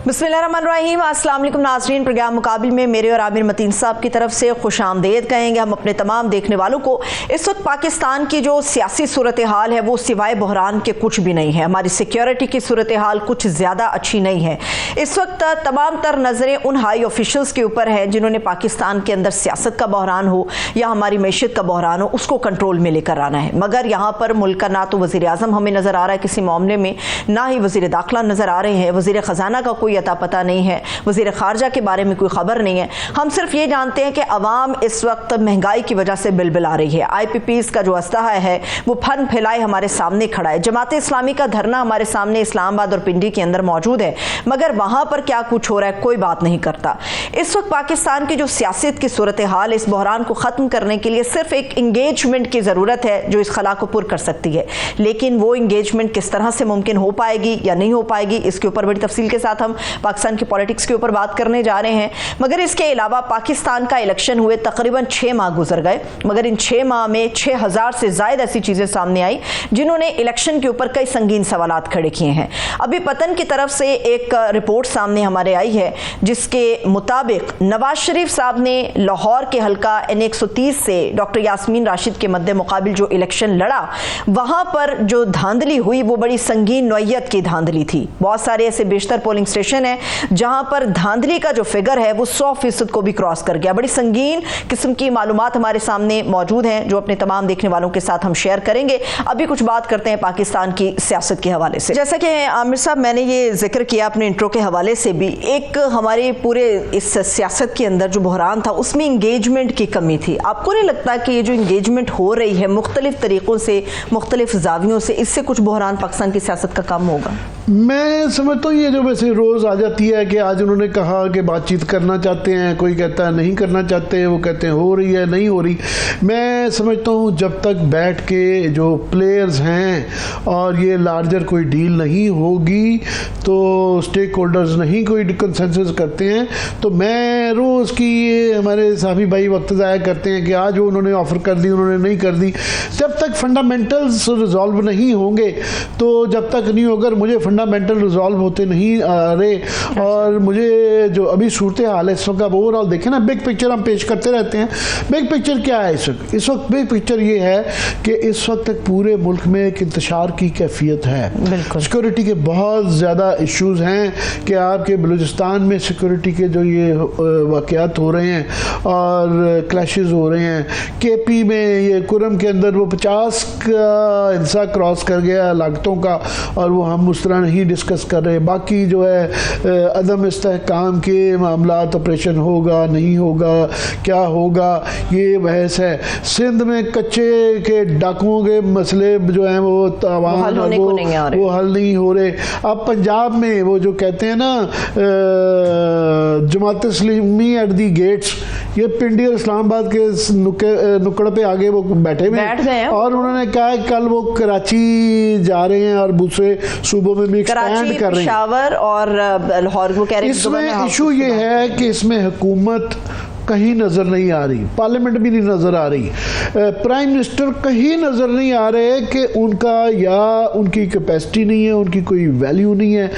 बिस्मिल्लाहिर्रहमानिर्रहीम। अस्सलाम वालेकुम नाज़रीन, प्रोग्राम मुकाबिल में मेरे और आमिर मतीन साहब की तरफ से खुशामदीद कहेंगे हम अपने तमाम देखने वालों को। इस वक्त पाकिस्तान की जो सियासी सूरत हाल है वो सिवाय बहरान के कुछ भी नहीं है। हमारी सिक्योरिटी की सूरत हाल कुछ ज़्यादा अच्छी नहीं है। इस वक्त तमाम तर नज़रें उन हाई ऑफिशल्स के ऊपर हैं जिन्होंने पाकिस्तान के अंदर सियासत का बहरान हो या हमारी मैशियत का बहरान हो उसको कंट्रोल में लेकर आना है। मगर यहाँ पर मुल्क का ना तो वज़ीर आज़म हमें नज़र आ रहा है किसी मामले में, ना ही वज़ीर दाखिला नज़र आ रहे हैं, वज़ीर ख़जाना का कोई अता पता नहीं है, वज़ीर ख़ारजा के बारे में कोई ख़बर नहीं है। हम सिर्फ ये जानते हैं कि अवाम इस वक्त महंगाई की वजह से बिलबिल आ रही है। IPPs का जो अस्तहा है वो फन फैलाए हमारे सामने खड़ा है। जमात इस्लामी का धरना हमारे सामने इस्लामाबाद और पिंडी के अंदर मौजूद है, मगर वहाँ पर क्या कुछ हो रहा है कोई बात नहीं करता। इस वक्त पाकिस्तान की जो सियासत की सूरत हाल, इस बहरान को ख़त्म करने के लिए सिर्फ एक इंगेजमेंट की ज़रूरत है जो इस खला को पुर कर सकती है। लेकिन वो इंगेजमेंट किस तरह से मुमकिन हो पाएगी या नहीं हो पाएगी, इसके ऊपर बड़ी तफसील के साथ हम पाकिस्तान की पॉलिटिक्स के ऊपर बात करने जा रहे हैं। मगर इसके अलावा पाकिस्तान का इलेक्शन हुए तकरीबन 6 माह गुजर गए, मगर इन 6 माह में 6000 से ज़ायद ऐसी चीज़ें सामने आई जिन्होंने इलेक्शन के ऊपर कई संगीन सवालात खड़े किए हैं। अभी पतन की तरफ से एक रिपोर्ट सामने हमारे आई है जिसके मुताबिक नवाज शरीफ साहब ने लाहौर के हल्का N130 से डॉक्टर यास्मीन राशिद के मद्दे मुकाबिल जो इलेक्शन लड़ा, वहाँ पर जो धांधली हुई वो बड़ी संगीन नौइयत की धांधली थी। बहुत सारे ऐसे बेशतर पोलिंग स्टेशन है जहां पर धांधली का जो फिगर है वो 100% को भी क्रॉस कर गया। बड़ी संगीन किस्म की मालूमात हमारे सामने मौजूद हैं जो अपने तमाम देखने वालों के साथ हम शेयर करेंगे। अभी कुछ बात करते हैं पाकिस्तान की सियासत के हवाले से। जैसा कि आमिर साहब मैंने ये जिक्र किया अपने इंट्रो के हवाले से भी, एक हमारे पूरे इस सियासत के अंदर जो बहरान था उसमें इंगेजमेंट की कमी थी। आपको नहीं लगता कि ये जो इंगेजमेंट हो रही है मुख्तलिफ तरीक़ों से, मुख्तलिफ जावियों से, इससे कुछ बहरान पाकिस्तान की सियासत का कम होगा? मैं समझता हूँ ये जो वैसे रोज़ आ जाती है कि आज उन्होंने कहा कि बातचीत करना चाहते हैं, कोई कहता है नहीं करना चाहते, वो कहते हैं हो रही है नहीं हो रही। मैं समझता हूँ जब तक बैठ के जो प्लेयर्स हैं और ये लार्जर कोई डील नहीं होगी तो स्टेक होल्डर्स नहीं कोई कंसेंसस करते हैं, तो मैं रोज़ की ये हमारे साफी भाई वक्त ज़ाया करते हैं कि आज वो उन्होंने ऑफ़र कर दी, उन्होंने नहीं कर दी। जब तक फंडामेंटल्स रिजॉल्व नहीं होंगे तो जब तक नहीं होगा, मुझे फंडामेंटल रिजॉल्व होते नहीं आ रहे। और मुझे जो अभी सूरत हाल है इस वक्त, आप ओवरऑल देखें ना, बिग पिक्चर हम पेश करते रहते हैं। बिग पिक्चर क्या है इस वक्त? इस वक्त बिग पिक्चर ये है कि इस वक्त तक पूरे मुल्क में एक इंतशार की कैफियत है। सिक्योरिटी के बहुत ज़्यादा इश्यूज़ हैं कि आपके बलूचिस्तान में सिक्योरिटी के जो ये वाक़यात हो रहे हैं और क्लैशेस हो रहे हैं। KP में ये कुरम के अंदर वो 50 का हिस्सा क्रॉस कर गया लागतों का, और वो हम उस तरह नहीं डिस्कस कर रहे। बाकी जो है अदम इस्तेहकाम के मामलात, ऑपरेशन होगा नहीं होगा, क्या होगा, ये बहस है। सिंध में कच्चे के डाकुओं के मसले जो हैं वो हल नहीं हो रहे। अब पंजाब में वो जो कहते हैं ना Jamaat Islami at the gets, ये पिंडी और इस्लामाबाद के नुक्कड़ पे आगे वो बैठे हुए हैं और उन्होंने कहा है कल वो कराची जा रहे हैं और दूसरे सूबों में भी एक्सपैंड कर रहे हैं और लाहौर वो कह रहे हैं। इसमें इशू ये है कि इसमें हुकूमत कहीं नज़र नहीं आ रही, पार्लियामेंट भी नहीं नज़र आ रही, प्राइम मिनिस्टर कहीं नज़र नहीं आ रहे कि उनका या उनकी कैपेसिटी नहीं है, उनकी कोई वैल्यू नहीं है,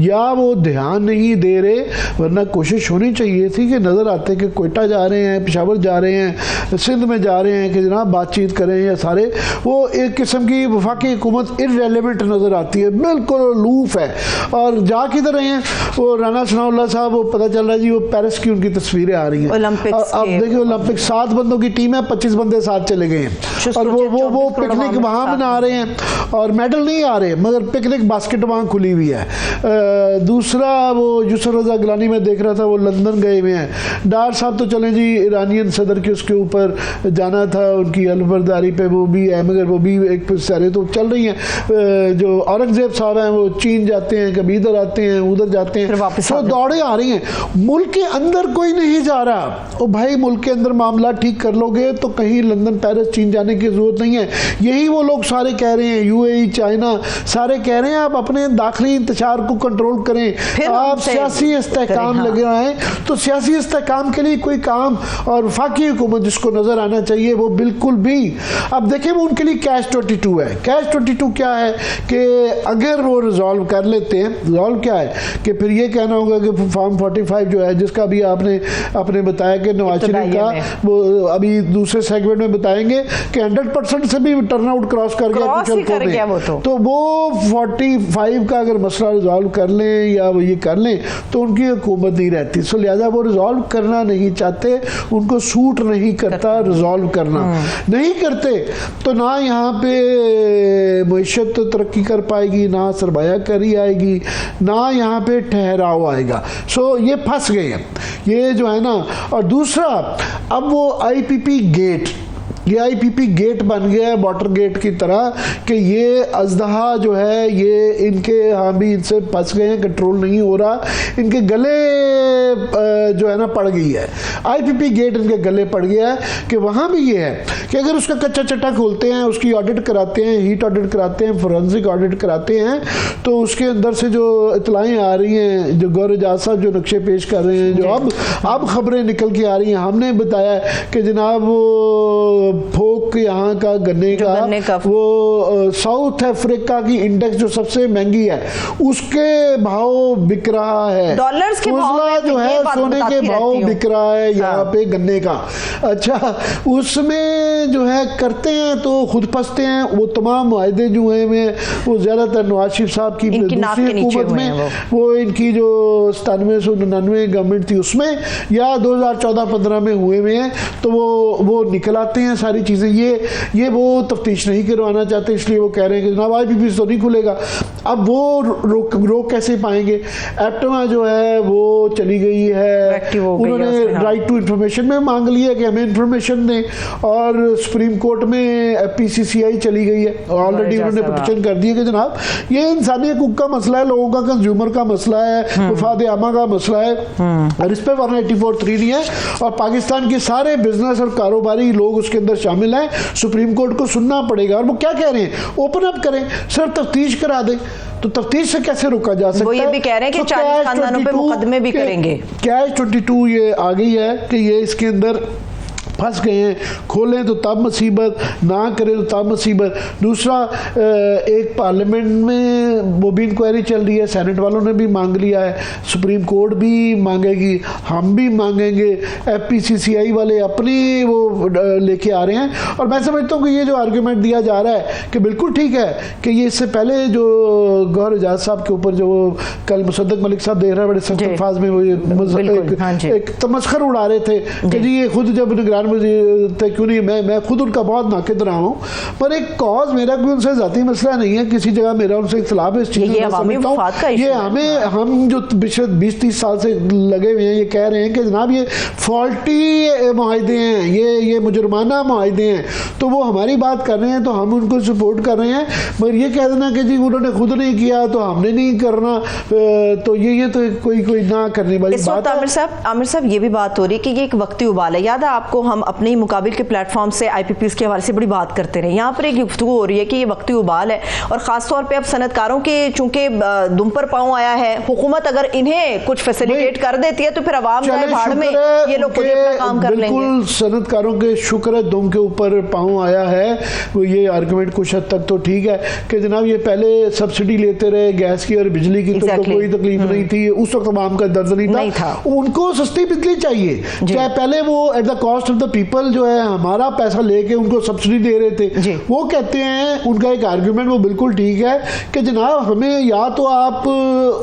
या वो ध्यान नहीं दे रहे। वरना कोशिश होनी चाहिए थी कि नज़र आते कि कोयटा जा रहे हैं, पेशावर जा रहे हैं, सिंध में जा रहे हैं कि जनाब बातचीत करें या सारे। वो एक किस्म की वफाकी हुकूमत इररेलेवेंट नज़र आती है, बिल्कुल अलूफ है। और जा किधर रहे हैं वो राना सनाउल्लाह साहब, वो पता चल रहा है जी वो पेरिस की उनकी तस्वीरें आ रही हैं। अब देखिए ओलंपिक 7 बंदों की टीम है, 25 बंदे साथ चले गए हैं और वो पिकनिक वहाँ मना रहे हैं और मेडल नहीं आ रहे, मगर पिकनिक बास्केट वहाँ खुली हुई है। दूसरा वो यूसुफ रज़ा गिलानी में देख रहा था वो लंदन गए हुए हैं। डार साहब तो चले जी ईरानियन सदर के उसके ऊपर जाना था, उनकी अलबरदारी पे वो भी है, मगर वो भी एक सारे तो चल रही हैं। जो औरंगजेब साहब हैं वो चीन जाते हैं, कभी इधर आते हैं उधर जाते हैं, तो दौड़े आ रही हैं। मुल्क के अंदर कोई नहीं जा रहा। ओ भाई मुल्क के अंदर मामला ठीक कर लोगे तो कहीं लंदन, पेरिस, चीन जाने की जरूरत नहीं है। यही वो लोग सारे कह रहे हैं, यूएई, चाइना सारे कह रहे हैं आप अपने दाखिली इंतशार को कंट्रोल करें, आप सियासी इस्तेहकाम लगे आए। तो सियासी इस्तेहकाम के लिए कोई काम और वफाकी हुकूमत जिसको नजर आना चाहिए वो बिल्कुल भी। अब देखें वो उनके लिए कैश 22 है। कैश 22 क्या है कि अगर वो रिजॉल्व कर लेते हैं, रिजॉल्व क्या है कि फिर ये कहना होगा कि फॉर्म 45 जो है, जिसका भी आपने बताया कि नवाज शरीफ का, वो अभी दूसरे सेगमेंट में बताएंगे कि 100% से भी टर्नआउट क्रॉस कर गया तो वो 45 का अगर मसला रिजॉल्व कर लें या वो ये कर लें तो उनकी हुकूमत नहीं रहती। सो लिहाजा वो रिजॉल्व करना नहीं चाहते, उनको सूट नहीं करता रिजॉल्व करना। नहीं करते तो ना यहाँ पे मईशत तरक्की कर पाएगी, ना सरमायाकारी आएगी, ना यहाँ पे ठहराव आएगा। सो ये फंस गए हैं ये जो है ना। और दूसरा, अब वो आईपीपी गेट, ये आईपीपी गेट बन गया है वाटर गेट की तरह कि ये अजदहा जो है ये इनके यहाँ भी इनसे फंस गए हैं, कंट्रोल नहीं हो रहा, इनके गले जो है ना पड़ गई है। आईपीपी गेट इनके गले पड़ गया है कि वहाँ भी ये है कि अगर उसका कच्चा चट्टा खोलते हैं, उसकी ऑडिट कराते हैं, हीट ऑडिट कराते हैं, फोरेंसिक ऑडिट कराते हैं, तो उसके अंदर से जो इतलाएँ आ रही हैं, जो गौर एजाज साहब जो नक्शे पेश कर रहे हैं, जो अब खबरें निकल के आ रही हैं, हमने बताया कि जनाब फोक यहाँ का गन्ने का वो साउथ अफ्रीका की इंडेक्स जो सबसे महंगी है उसके भाव बिक रहा है, डॉलर्स के भाव जो है सोने के भाव बिक रहा है यहाँ पे गन्ने का। अच्छा, उसमें जो है करते हैं तो खुद फंसते हैं। वो तमाम मुआहदे जो हैं वो ज्यादातर नवाज शरीफ साहब की दूसरी हुकूमत में, वो इनकी जो 9799 गवर्नमेंट थी उसमें या 2014-15 में हुए हैं, तो वो निकल आते हैं सारी चीजें। ये वो तफ्तीश नहीं करवाना चाहते, इसलिए वो कह रहे हैं कि जनाब आईपीपी तो नहीं खुलेगा। अब वो रोक कैसे पाएंगे? एप्टमा जो है वो चली गई है, उन्होंने राइट टू इंफॉर्मेशन में मांग लिया कि हमें इंफॉर्मेशन दें, और सुप्रीम कोर्ट में पीसीसीआई चली गई है, ऑलरेडी उन्होंने पिटीशन कर दिया कि जनाब ये इंसानी हकूक का मसला है, लोगों का कंज्यूमर का मसला है, वफाद आमा का मसला है, और इस पर 184(3) नहीं है, और पाकिस्तान के सारे बिजनेस और कारोबारी लोग उसके अंदर शामिल हैं। सुप्रीम कोर्ट को सुनना पड़ेगा। और वो क्या कह रहे हैं? ओपन अप करें, सिर्फ तफ्तीश करा दें। तो तफ्तीश से कैसे रोका जा सकता है? वो ये भी कह रहे हैं कि 40 खानदानों पे मुकदमे भी करेंगे। कैश 22 ये आ गई है कि ये इसके अंदर फंस गए हैं, खोलें तो तब मुसीबत, ना करें तो तब मुसीबत। दूसरा, एक पार्लियामेंट में वो भी इंक्वायरी चल रही है, सेनेट वालों ने भी मांग लिया है, सुप्रीम कोर्ट भी मांगेगी, हम भी मांगेंगे, एफपीसीसीआई वाले अपनी वो लेके आ रहे हैं। और मैं समझता हूँ कि ये जो आर्ग्यूमेंट दिया जा रहा है कि बिल्कुल ठीक है कि ये इससे पहले जो गौहर एजाज साहब के ऊपर जो कल मुसद्दक मलिक साहब देख रहे हैं बड़े सख्त अल्फाज में वो एक तमस्खर उड़ा रहे थे कि जी ये खुद जब निगरान क्यों नहीं, मैं खुद उनका बहुत नाकिद रहा हूँ, पर एक कॉज मेरा कोई उनसे जाती मसला नहीं है, किसी जगह मेरा उनसे इख्तिलाफ है, इस चीज़ ये हमें हम जो 20-30 साल से लगे हुए हैं ये कह रहे हैं कि जनाब ये फॉल्टी मुआहदे हैं, ये मुजरमाना मुआहदे हैं, तो वो हमारी बात कर रहे हैं तो हम उनको सपोर्ट कर रहे हैं। मगर ये कह देना कि जी उन्होंने खुद नहीं किया तो हमने नहीं करना, तो ये तो कोई ना करने वाली बात है। आमिर साहब ये भी बात हो रही है कि ये एक वक्ती उबाल है। याद है आपको, हम अपने ही मुकाबिल के प्लेटफॉर्म से आईपीपीस के हवाले से बड़ी बात करते रहे। यहाँ पर एक गुफ्तगू हो रही है कि ये वक्ती उबाल है, और खासतौर पे अब सनतकारों के चूंकि दुम पर पांव आया है, हुकूमत अगर इन्हें कुछ फैसिलिटेट कर देती है तो फिर अवाम जाए भाड़ में, ये लोग खुद अपना काम कर लेंगे। बिल्कुल सनतकारों के शुक्र है दुम के ऊपर पांव आया है। वो ये आर्गुमेंट कुछ हद तक तो ठीक है कि जनाब ये पहले सब्सिडी लेते रहे गैस की और बिजली की, तो कोई तकलीफ नहीं थी, उस वक्त अवाम का दर्द नहीं था। उनको सस्ती बिजली चाहिए, चाहे पहले वो at the cost of the people जो है हमारा पैसा लेके उनको सब्सिडी दे रहे थे। वो कहते हैं, उनका एक आर्गुमेंट वो बिल्कुल ठीक है कि जनाब हमें या तो आप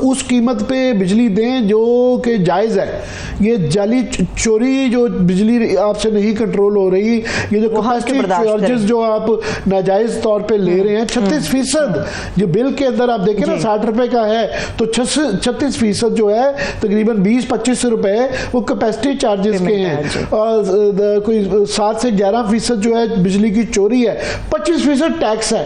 उस कीमत पे बिजली दें जो कि जायज़ है, ये जाली चोरी जो बिजली आपसे नहीं कंट्रोल हो रही, ये जो कैपेसिटी चार्जेस जो आप नाजायज तौर पे ले रहे हैं 36%, जो बिल के अंदर आप देखें ना 60 रुपए का है तो 36% जो है तकरीबन 20-25 रुपए वो कैपेसिटी चार्जेस के हैं, और कोई 7 से 11% जो है बिजली की चोरी है, 25% टैक्स है।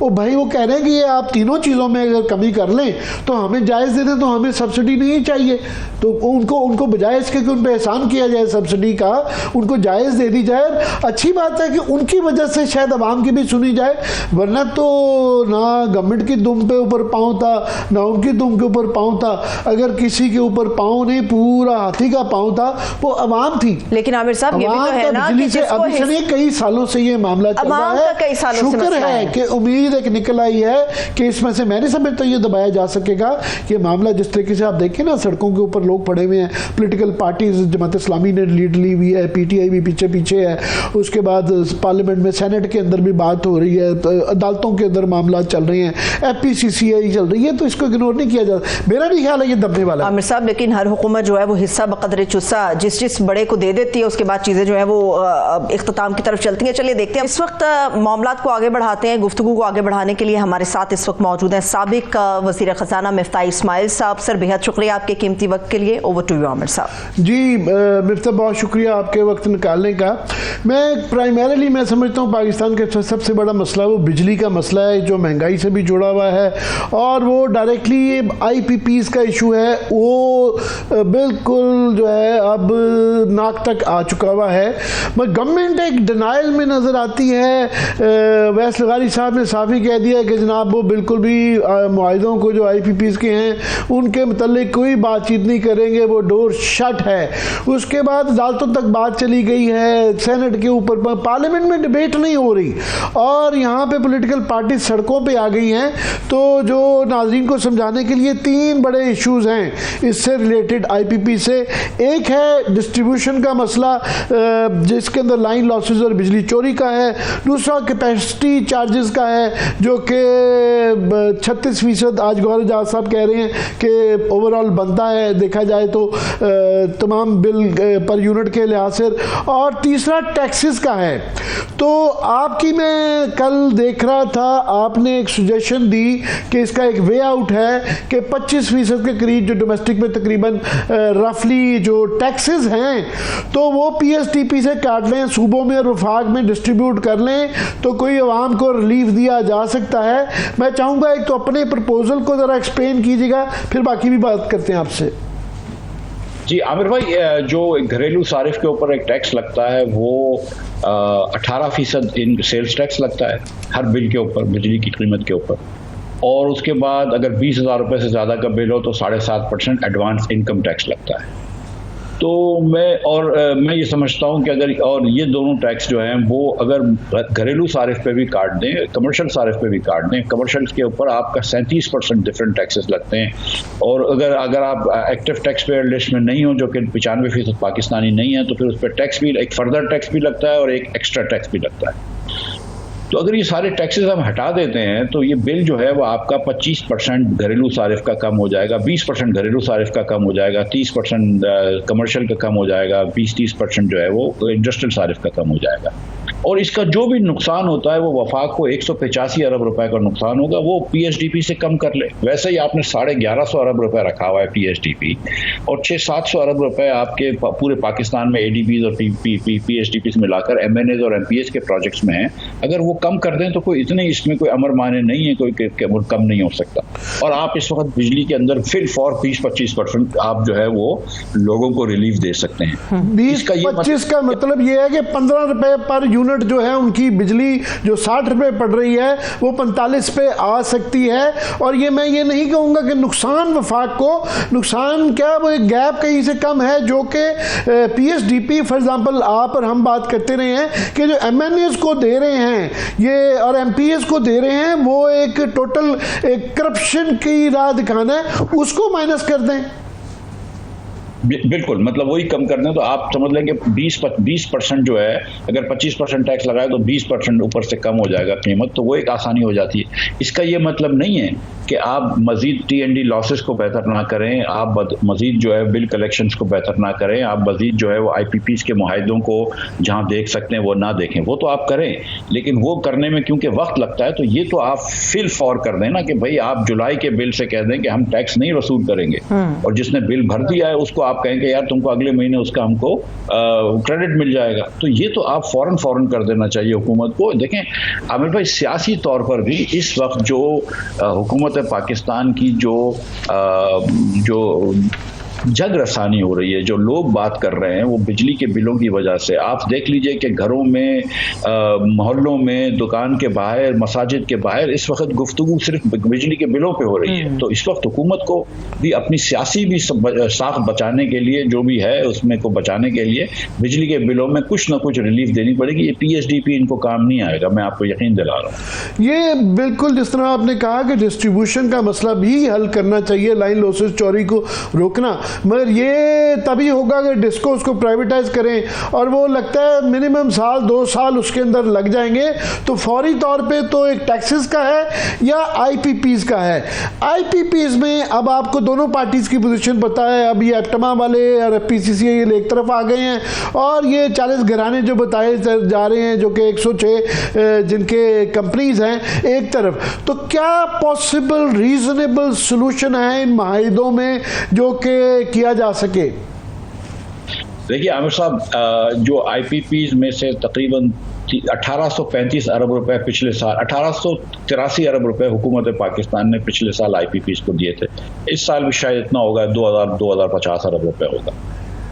वो भाई वो कह रहे हैं कि ये आप तीनों चीज़ों में अगर कमी कर लें तो हमें जायज़ दे दें, तो हमें सब्सिडी नहीं चाहिए। तो उनको बजाय इसके कि उन पर एहसान किया जाए सब्सिडी का, उनको जायज़ दे दी जाए। अच्छी बात है कि उनकी वजह से शायद आवाम की भी सुनी जाए, वरना तो ना गवर्नमेंट की दुम पे ऊपर पाँव था, ना उनकी दुम के ऊपर पाँव था। अगर किसी के ऊपर पाँव नहीं, पूरा हाथी का पाँव था, वो आवाम थी। लेकिन आमिर साहब ये भी तो है ना कि अभी से कई सालों से ये मामला चल रहा है, शुक्र है कि उम्मीद एक निकल आई है कि इसमें से मैं नहीं समझता ये दबाया जा सकेगा। ये मामला जिस तरीके से आप देखें ना, सड़कों के ऊपर लोग पड़े हुए हैं, पॉलिटिकल पार्टीज, जमात इस्लामी ने लीड ली हुई है, पीटीआई भी पीछे पीछे है, उसके बाद पार्लियामेंट में सेनेट के अंदर भी बात हो रही है, अदालतों के अंदर मामला चल रहे हैं, एफपीसीसीआई चल रही है, तो इसको इग्नोर नहीं किया जाता। मेरा नहीं ख्याल है ये दबने वाला। आमिर साहब लेकिन हर हुकूमत जो है वो हिस्सा बकदर चुस्सा जिस बड़े को दे देती है, उसके बाद चीजें जो है वो इख्तिताम की तरफ चलती हैं। चलिए देखते हैं। इस वक्त मामलात को आगे बढ़ाते हैं, गुफ्तगू को आगे बढ़ाने के लिए हमारे साथ इस वक्त मौजूद हैं साबिक वज़ीर ख़ज़ाना मिफ्ता इस्माइल साहब। सर बेहद शुक्रिया आपके कीमती वक्त के लिए। ओवर टू यू आमिर साहब। जी मिफ्ता, बहुत शुक्रिया आपके वक्त निकालने का। मैं प्राइमरीली मैं समझता हूँ पाकिस्तान का सबसे बड़ा मसला वो बिजली का मसला है, जो महंगाई से भी जुड़ा हुआ है, और वो डायरेक्टली IPPs का इशू है, वो बिल्कुल जो है अब नाक तक आ चुका हुआ है। मगर गवर्नमेंट एक डिनाइल में नज़र आती है। वैस लगारी साहब ने साफ ही कह दिया कि जनाब वो बिल्कुल भी मुआहिदों को जो IPPs के हैं उनके मतलब कोई बातचीत नहीं करेंगे, वो डोर शट है। उसके बाद अदालतों तक बात चली गई है, सेनेट के ऊपर, पार्लियामेंट में डिबेट नहीं हो रही, और यहाँ पे पॉलिटिकल पार्टी सड़कों पे आ गई हैं। तो जो नाज़रीन को समझाने के लिए 3 बड़े इश्यूज हैं इससे रिलेटेड IPP से। एक है डिस्ट्रीब्यूशन का मसला, जिसके अंदर लाइन लॉसेस और बिजली चोरी का है। दूसरा कैपेसिटी चार्जेस का है, जो कि 36% आज गौहर एजाज साहब कह रहे हैं कि ओवरऑल बनता है देखा जाए तो तमाम बिल पर यूनिट के लिहाज से। और तीसरा टैक्सेस का है। तो आपकी मैं कल देख रहा था, आपने एक सजेशन दी कि इसका एक वे आउट है कि 25% के करीब जो डोमेस्टिक में तकरीबन रफली जो टैक्सेस हैं तो वो PSTP से काट लें, सूबों में और वफाक में डिस्ट्रीब्यूट कर लें, तो कोई आवाम को रिलीफ दिया जा सकता है। मैं चाहूँगा एक तो अपने प्रपोजल को ज़रा एक्सप्लेन कीजिएगा, फिर बाकी भी बात करते हैं आपसे। जी आमिर भाई, जो घरेलू सारिफ के ऊपर एक टैक्स लगता है वो 18% इन सेल्स टैक्स लगता है हर बिल के ऊपर, बिजली की कीमत के ऊपर। और उसके बाद अगर 20,000 रुपये से ज़्यादा का बिल हो तो 7.5% एडवांस इनकम टैक्स लगता है। तो मैं ये समझता हूँ कि अगर और ये दोनों टैक्स जो हैं वो अगर घरेलू सारिफ पे भी काट दें, कमर्शियल सारिफ पे भी काट दें, कमर्शियल के ऊपर आपका 37% डिफरेंट टैक्सेस लगते हैं। और अगर आप एक्टिव टैक्स पेयर लिस्ट में नहीं हो, जो कि 95% पाकिस्तानी नहीं है, तो फिर उस पर टैक्स भी, एक फर्दर टैक्स भी लगता है और एक एक्स्ट्रा टैक्स भी लगता है। तो अगर ये सारे टैक्सेस हम हटा देते हैं तो ये बिल जो है वो आपका 25% घरेलू सारिफ का कम हो जाएगा, 20% घरेलू सारिफ का कम हो जाएगा, 30% कमर्शियल का कम हो जाएगा, 20-30% जो है वो इंडस्ट्रियल सारिफ का कम हो जाएगा। और इसका जो भी नुकसान होता है वो वफाक को 185 अरब रुपए का नुकसान होगा, वो PSDP से कम कर ले। वैसे ही आपने 1150 अरब रुपए रखा हुआ है PSDP, और 600-700 अरब रुपए आपके पूरे पाकिस्तान में ADBs और PSDPs मिलाकर MNAs और MPAs के प्रोजेक्ट्स में हैं। अगर वो कम कर दें तो कोई इतने इसमें कोई अमर माने नहीं है, कोई कम नहीं हो सकता। और आप इस वक्त बिजली के अंदर फिल फॉर 20-25% आप जो है वो लोगों को रिलीफ दे सकते हैं। 20-25 का मतलब ये है कि 15 रुपए पर यूनिट जो है उनकी बिजली जो 60 रुपए पड़ रही है वो 45 पे आ सकती है। और ये मैं ये नहीं कहूँगा कि नुकसान वफाक को, नुकसान क्या वो एक गैप कहीं से कम है, जो कि PSDP फॉर एग्जांपल आप और हम बात करते रहे हैं कि जो MNAs को दे रहे हैं ये और MPAs को दे रहे हैं, वो एक टोटल एक करप्शन की राह दिखाना है, उसको माइनस कर दें। बिल्कुल, मतलब वही कम कर दें तो आप समझ लें कि 20% जो है, अगर 25% टैक्स लगाए तो 20% ऊपर से कम हो जाएगा कीमत, तो वो एक आसानी हो जाती है। इसका ये मतलब नहीं है कि आप मजीद T&D लॉसेस को बेहतर ना करें, आप मजीद जो है बिल कलेक्शंस को बेहतर ना करें, आप मजीद जो है वो IPPs के मुआहिदों को जहाँ देख सकते हैं वो ना देखें, वो तो आप करें, लेकिन वो करने में क्योंकि वक्त लगता है तो ये तो आप फिल फॉर कर दें ना कि भाई आप जुलाई के बिल से कह दें कि हम टैक्स नहीं वसूल करेंगे, और जिसने बिल भर दिया है उसको आप कहेंगे यार तुमको अगले महीने उसका हमको क्रेडिट मिल जाएगा, तो ये तो आप फौरन कर देना चाहिए हुकूमत को। देखें आमिर भाई, सियासी तौर पर भी इस वक्त जो हुकूमत पाकिस्तान की जो जग रसानी हो रही है, जो लोग बात कर रहे हैं वो बिजली के बिलों की वजह से। आप देख लीजिए कि घरों में, मोहल्लों में, दुकान के बाहर, मसाजिद के बाहर इस वक्त गुफ्तगू सिर्फ बिजली के बिलों पे हो रही है। तो इस वक्त हुकूमत को भी अपनी सियासी भी साख बचाने के लिए, जो भी है उसमें को बचाने के लिए बिजली के बिलों में कुछ ना कुछ रिलीफ देनी पड़ेगी। ये PSDP इनको काम नहीं आएगा, मैं आपको यकीन दिला रहा हूँ। ये बिल्कुल जिस तरह आपने कहा कि डिस्ट्रीब्यूशन का मसला भी हल करना चाहिए, लाइन लॉसेस चोरी को रोकना, मगर ये तभी होगा कि डिस्को उसको प्राइवेटाइज करें और वो लगता है मिनिमम साल 2 साल उसके अंदर लग जाएंगे। तो फौरी तौर पे तो एक टैक्सेस का है या IPPs का है। IPPs में अब आपको दोनों पार्टीज की पोजीशन पता है। अब ये एप्टमा वाले और FPCC ये एक तरफ आ गए हैं और ये 40 घराने जो बताए जा रहे हैं, जो कि 106 जिनके कंपनीज हैं एक तरफ। तो क्या पॉसिबल रीजनेबल सोल्यूशन है इन माहिदों में जो कि किया जा सके? देखिए आमिर साहब, जो IPPs में से तकरीबन 1835 अरब रुपए पिछले साल, 1883 अरब रुपए हुकूमत पाकिस्तान ने पिछले साल IPPs को दिए थे। इस साल भी शायद इतना होगा, 2050 अरब रुपए होगा।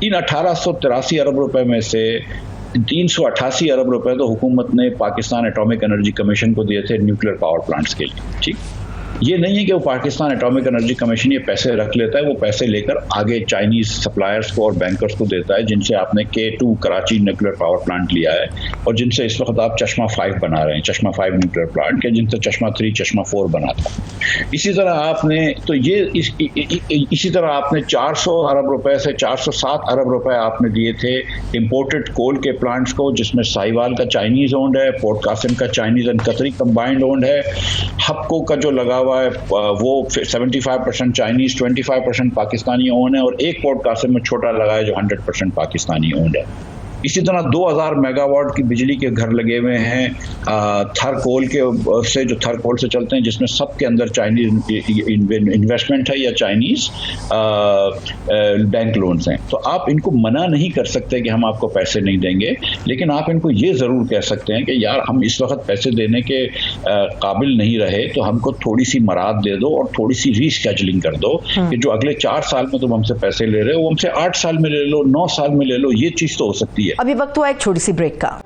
इन 1883 अरब रुपए में से 388 अरब रुपए तो हुकूमत ने पाकिस्तान एटॉमिक एनर्जी कमीशन को दिए थे न्यूक्लियर पावर प्लांट्स के लिए। ठीक, ये नहीं है कि वो पाकिस्तान एटॉमिक एनर्जी कमीशन ये पैसे रख लेता है, वो पैसे लेकर आगे चाइनीज सप्लायर्स को और बैंकर्स को देता है, जिनसे आपने K2 Karachi nuclear power plant लिया है और जिनसे इस वक्त आप चश्मा 5 बना रहे हैं, चश्मा 5 न्यूक्लियर प्लांट के, जिनसे चश्मा 3, चश्मा 4 बना था। इसी तरह आपने तो ये इसी तरह आपने 400 अरब रुपए से 407 अरब रुपए आपने दिए थे इंपोर्टेड कोल के प्लांट्स को, जिसमें साहिवाल का चाइनीज ओन्ड है, पोर्ट कासिम का चाइनीज एंड कतरी कंबाइंड ओन्ड है, हपको का जो लगा हुआ है वो 75% चाइनीज, 25% पाकिस्तानी ओन है, और एक पोर्ट कासिम में छोटा लगा है जो 100% पाकिस्तानी ओन है। इसी तरह 2000 मेगावाट की बिजली के घर लगे हुए हैं थर कोल से, जो थर कोल से चलते हैं, जिसमें सबके अंदर चाइनीज इन्वेस्टमेंट है या चाइनीज बैंक लोन्स हैं। तो आप इनको मना नहीं कर सकते कि हम आपको पैसे नहीं देंगे, लेकिन आप इनको ये ज़रूर कह सकते हैं कि यार हम इस वक्त पैसे देने के काबिल नहीं रहे, तो हमको थोड़ी सी मराद दे दो और थोड़ी सी रीस्केजुलिंग कर दो कि जो अगले 4 साल में तुम हमसे पैसे ले रहे हो वो हमसे 8 साल में ले लो, 9 साल में ले लो। ये चीज़ तो हो सकती है। अभी वक्त हुआ एक छोटी सी ब्रेक का।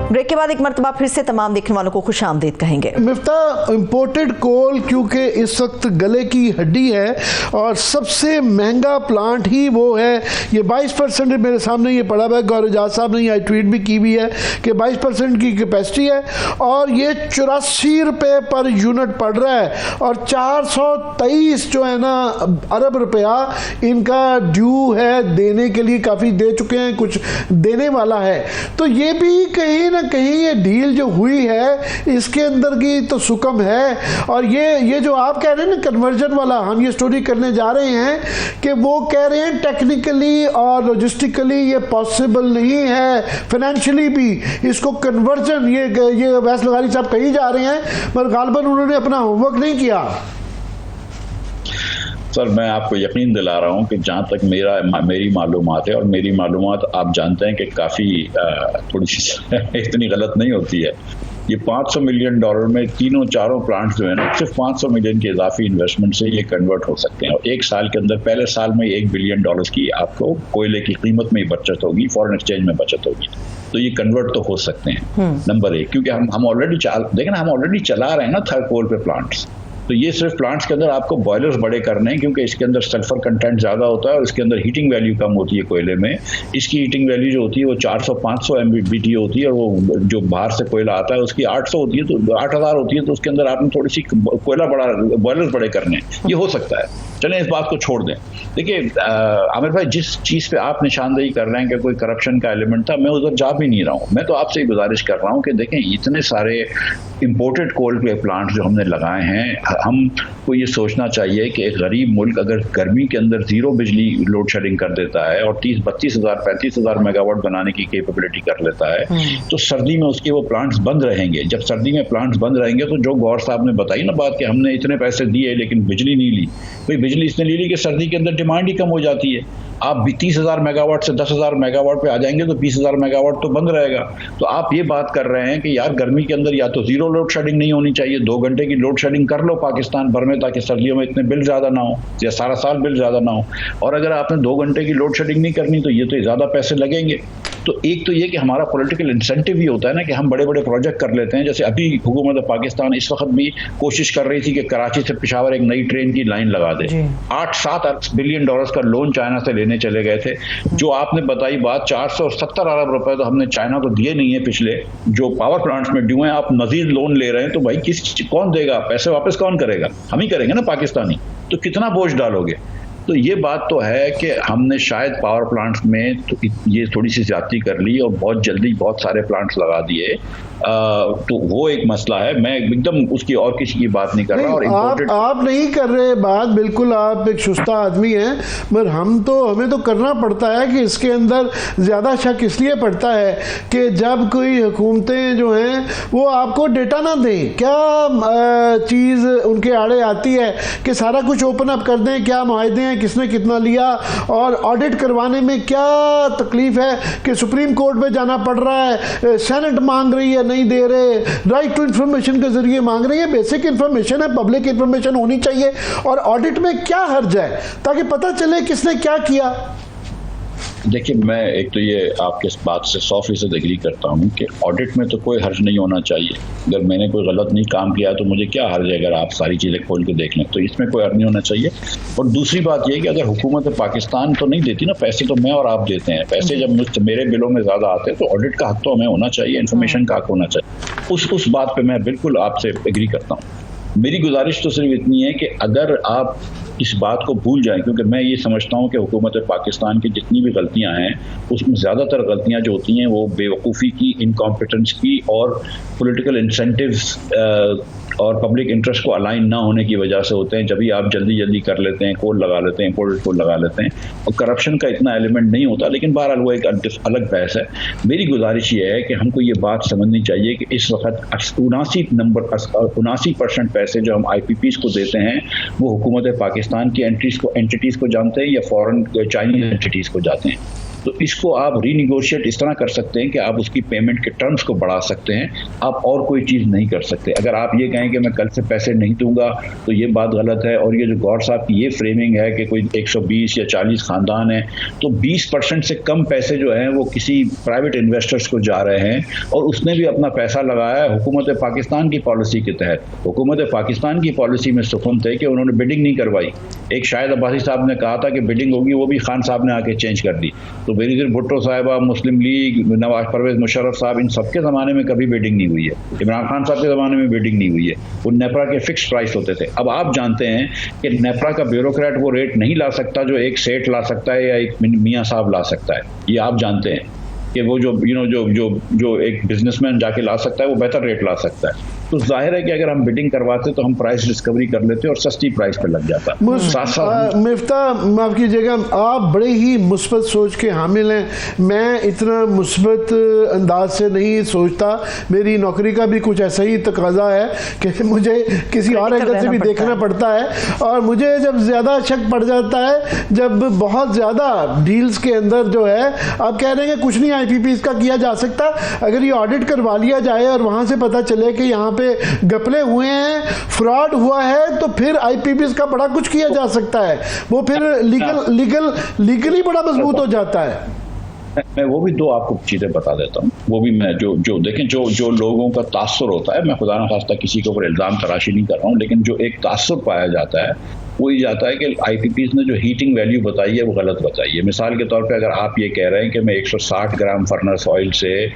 ब्रेक के बाद एक मरतबा फिर से तमाम देखने वालों को खुश आमदीद कहेंगे। मिफ्ता, इंपोर्टेड कोल क्योंकि इस वक्त गले की हड्डी है और सबसे महंगा प्लांट ही वो है। ये 22% मेरे सामने ये पड़ा हुआ है, गौरव एजाज साहब ने ये ट्वीट भी की हुई है कि 22% की कैपेसिटी है और ये 84 रुपये पर यूनिट पड़ रहा है और 423 जो है ना अरब रुपया इनका ड्यू है, देने के लिए काफ़ी दे चुके हैं, कुछ देने वाला है। तो ये भी कहीं ना कहीं ये डील जो हुई है इसके अंदर की तो सुकम है। और ये जो आप कह रहे हैं ना कन्वर्जन वाला, हम ये स्टोरी करने जा रहे हैं कि वो कह रहे हैं टेक्निकली और लॉजिस्टिकली ये पॉसिबल नहीं है, फाइनेंशियली भी इसको कन्वर्जन ये वैस लगारी साहब कही जा रहे हैं, मगर गालबन उन्होंने अपना होमवर्क नहीं किया। सर, मैं आपको यकीन दिला रहा हूँ कि जहाँ तक मेरी मालूमात है, और मेरी मालूमात आप जानते हैं कि काफ़ी थोड़ी सी इतनी गलत नहीं होती है। ये $500 मिलियन में चारों प्लांट्स जो है ना, सिर्फ 500 मिलियन की इजाफी इन्वेस्टमेंट से ये कन्वर्ट हो सकते हैं और एक साल के अंदर, पहले साल में $1 बिलियन की आपको कोयले की कीमत में ही बचत होगी, फॉरेन एक्सचेंज में बचत होगी। तो ये कन्वर्ट तो हो सकते हैं। नंबर 1, क्योंकि हम ऑलरेडी हम ऑलरेडी चला रहे हैं ना थर कोल पे प्लांट्स। तो ये सिर्फ प्लांट्स के अंदर आपको बॉयलर्स बड़े करने हैं, क्योंकि इसके अंदर सल्फर कंटेंट ज़्यादा होता है और इसके अंदर हीटिंग वैल्यू कम होती है कोयले में। इसकी हीटिंग वैल्यू जो होती है वो 400-500 MBBTU होती है और वो जो बाहर से कोयला आता है उसकी 800 होती है, तो 8000 होती है। तो उसके अंदर आपने थोड़ी सी कोयला बॉयलर्स बड़े करने हैं, ये हो सकता है। चलें इस बात को छोड़ दें। देखिए आमिर भाई, जिस चीज़ पे आप निशानदेही कर रहे हैं कि कोई करप्शन का एलिमेंट था, मैं उधर जा भी नहीं रहा हूँ। मैं तो आपसे ही गुजारिश कर रहा हूँ कि देखें, इतने सारे इंपोर्टेड कोल के प्लांट जो हमने लगाए हैं हमको ये सोचना चाहिए कि एक गरीब मुल्क अगर गर्मी के अंदर ज़ीरो बिजली लोड शेडिंग कर देता है और 30-32 हज़ार 35 हज़ार मेगावाट बनाने की कैपेबिलिटी कर लेता है, तो सर्दी में उसके वो प्लांट्स बंद रहेंगे। जब सर्दी में प्लांट्स बंद रहेंगे तो जो गौर साहब ने बताई ना बात कि हमने इतने पैसे दिए लेकिन बिजली नहीं ली, कोई बिजली इसने ली कि सर्दी के अंदर डिमांड ही कम हो जाती है। आप भी 30,000 मेगावाट से 10,000 मेगावाट पे आ जाएंगे तो 20,000 मेगावाट तो बंद रहेगा। तो आप ये बात कर रहे हैं कि यार गर्मी के अंदर या तो जीरो लोड शेडिंग नहीं होनी चाहिए, 2 घंटे की लोड शेडिंग कर लो पाकिस्तान भर में ताकि सर्दियों में इतने बिल ज़्यादा ना हो या सारा साल बिल ज़्यादा ना हो। और अगर आपने 2 घंटे की लोड शेडिंग नहीं करनी तो ये तो ज़्यादा पैसे लगेंगे। तो एक तो ये कि हमारा पॉलिटिकल इंसेंटिव ही होता है ना कि हम बड़े बड़े प्रोजेक्ट कर लेते हैं। जैसे अभी हुकूमत पाकिस्तान इस वक्त भी कोशिश कर रही थी कि कराची से पेशावर एक नई ट्रेन की लाइन लगा दे। 8-7 बिलियन डॉलर्स का लोन चाइना से लेने चले गए थे। जो आपने बताई बात 470 अरब रुपए तो हमने चाइना को दिए नहीं है पिछले, जो पावर प्लांट्स में ड्यू हैं। आप मजीद लोन ले रहे हैं तो भाई कौन देगा पैसे, वापस कौन करेगा? हम ही करेंगे ना पाकिस्तानी। तो कितना बोझ डालोगे? तो ये बात तो है कि हमने शायद पावर प्लांट्स में तो ये थोड़ी सी ज्यादती कर ली और बहुत जल्दी बहुत सारे प्लांट्स लगा दिए। तो वो एक मसला है। मैं एकदम उसकी और किसी की बात नहीं कर रहा। और आप नहीं कर रहे बात, बिल्कुल आप एक सुस्ता आदमी हैं, मगर हमें तो करना पड़ता है कि इसके अंदर ज़्यादा शक इसलिए पड़ता है कि जब कोई हुकूमतें जो हैं वो आपको डेटा ना दें। क्या चीज़ उनके आड़े आती है कि सारा कुछ ओपन अप कर दें, क्या मुआहदे हैं, किसने कितना लिया, और ऑडिट करवाने में क्या तकलीफ है कि सुप्रीम कोर्ट में जाना पड़ रहा है, सेनेट मांग रही है, नहीं दे रहे, राइट टू इंफॉर्मेशन के जरिए मांग रही है। बेसिक इंफॉर्मेशन है, पब्लिक इंफॉर्मेशन होनी चाहिए। और ऑडिट में क्या हर्ज है ताकि पता चले किसने क्या किया। देखिए, मैं एक तो ये आपके इस बात से 100% एग्री करता हूँ कि ऑडिट में तो कोई हर्ज नहीं होना चाहिए। अगर मैंने कोई गलत नहीं काम किया तो मुझे क्या हर्ज है अगर आप सारी चीज़ें खोल के देख लें, तो इसमें कोई हर्ज नहीं होना चाहिए। और दूसरी बात ये कि अगर हुकूमत पाकिस्तान तो नहीं देती ना पैसे, तो मैं और आप देते हैं पैसे। जब मेरे बिलों में ज़्यादा आते हैं तो ऑडिट का हक तो हमें होना चाहिए, इन्फॉर्मेशन का हक होना चाहिए। उस बात पर मैं बिल्कुल आपसे एग्री करता हूँ। मेरी गुजारिश तो सिर्फ इतनी है कि अगर आप इस बात को भूल जाएं, क्योंकि मैं ये समझता हूं कि हुकूमत पाकिस्तान की जितनी भी गलतियां हैं उसमें ज़्यादातर गलतियां जो होती हैं वो बेवकूफ़ी की, इनकॉम्पिटेंस की और पॉलिटिकल इंसेंटिव्स और पब्लिक इंटरेस्ट को अलाइन ना होने की वजह से होते हैं। जब भी आप जल्दी कर लेते हैं, कोड लगा लेते हैं, इम्पोर्टेड कोड लगा लेते हैं, और करप्शन का इतना एलिमेंट नहीं होता। लेकिन बहरहाल वो एक अलग बहस है। मेरी गुजारिश ये है कि हमको ये बात समझनी चाहिए कि इस वक्त 79% पैसे जो हम IPPs को देते हैं वो हुकूमत पाकिस्तान की एंटिटीज़ को जानते हैं या फॉरेन चाइनीज एंटिटीज़ को जाते हैं। तो इसको आप रीनिगोशिएट इस तरह कर सकते हैं कि आप उसकी पेमेंट के टर्म्स को बढ़ा सकते हैं। आप और कोई चीज़ नहीं कर सकते। अगर आप ये कहें कि मैं कल से पैसे नहीं दूंगा तो ये बात गलत है। और ये जो गौर साहब की ये फ्रेमिंग है कि कोई 120 या 40 ख़ानदान है, तो 20% से कम पैसे जो हैं वो किसी प्राइवेट इन्वेस्टर्स को जा रहे हैं और उसने भी अपना पैसा लगाया है हुकूमत पाकिस्तान की पॉलिसी के तहत। हुकूमत पाकिस्तान की पॉलिसी में सुकून थे कि उन्होंने बिडिंग नहीं करवाई। एक शाहिद अब्बासी साहब ने कहा था कि बिडिंग होगी, वो भी खान साहब ने आके चेंज कर दी। तो बेनज़ीर भुट्टो साहिबा, मुस्लिम लीग, नवाज परवेज मुशर्रफ साहब, इन सबके ज़माने में कभी बिडिंग नहीं हुई है। इमरान खान साहब के ज़माने में बिडिंग नहीं हुई है। वो नेपरा के फिक्स प्राइस होते थे। अब आप जानते हैं कि नेपरा का ब्यूरोक्रेट वो रेट नहीं ला सकता जो एक सेठ ला सकता है या एक मियाँ साहब ला सकता है। ये आप जानते हैं कि वो जो एक बिजनेसमैन जाके ला सकता है वो बेहतर रेट ला सकता है। तो जाहिर है कि अगर हम बिडिंग करवाते तो हम प्राइस डिस्कवरी कर लेते और सस्ती प्राइस पे लग जाता। मिफ्ताह, माफ कीजिएगा, आप बड़े ही मुस्बत सोच के हामिल हैं। मैं इतना मुस्बत अंदाज से नहीं सोचता। मेरी नौकरी का भी कुछ ऐसा ही तकाजा है कि मुझे किसी और एंगल से भी देखना पड़ता है। और मुझे जब ज़्यादा शक पड़ जाता है, जब बहुत ज़्यादा डील्स के अंदर जो है, आप कह रहे हैं कि कुछ नहीं IPPs का किया जा सकता। अगर ये ऑडिट करवा लिया जाए और वहाँ से पता चले कि यहाँ पे गपले हुए हैं, फ्रॉड हुआ है, तो फिर IPPs का बड़ा कुछ किया जा सकता है। वो फिर लीगली बड़ा मजबूत हो जाता है। मैं वो भी 2 आपको चीज़ें बता देता हूँ। वो भी मैं जो देखें, जो लोगों का तासुर होता है, मैं खुदा न खास्ता किसी के ऊपर इल्ज़ाम तराशी नहीं कर रहा हूँ, लेकिन जो एक तासुर पाया जाता है वो ये जाता है कि IPPs ने जो हीटिंग वैल्यू बताई है वो गलत बताई है। मिसाल के तौर पे अगर आप ये कह रहे हैं कि मैं 160 ग्राम फर्नेस ऑयल से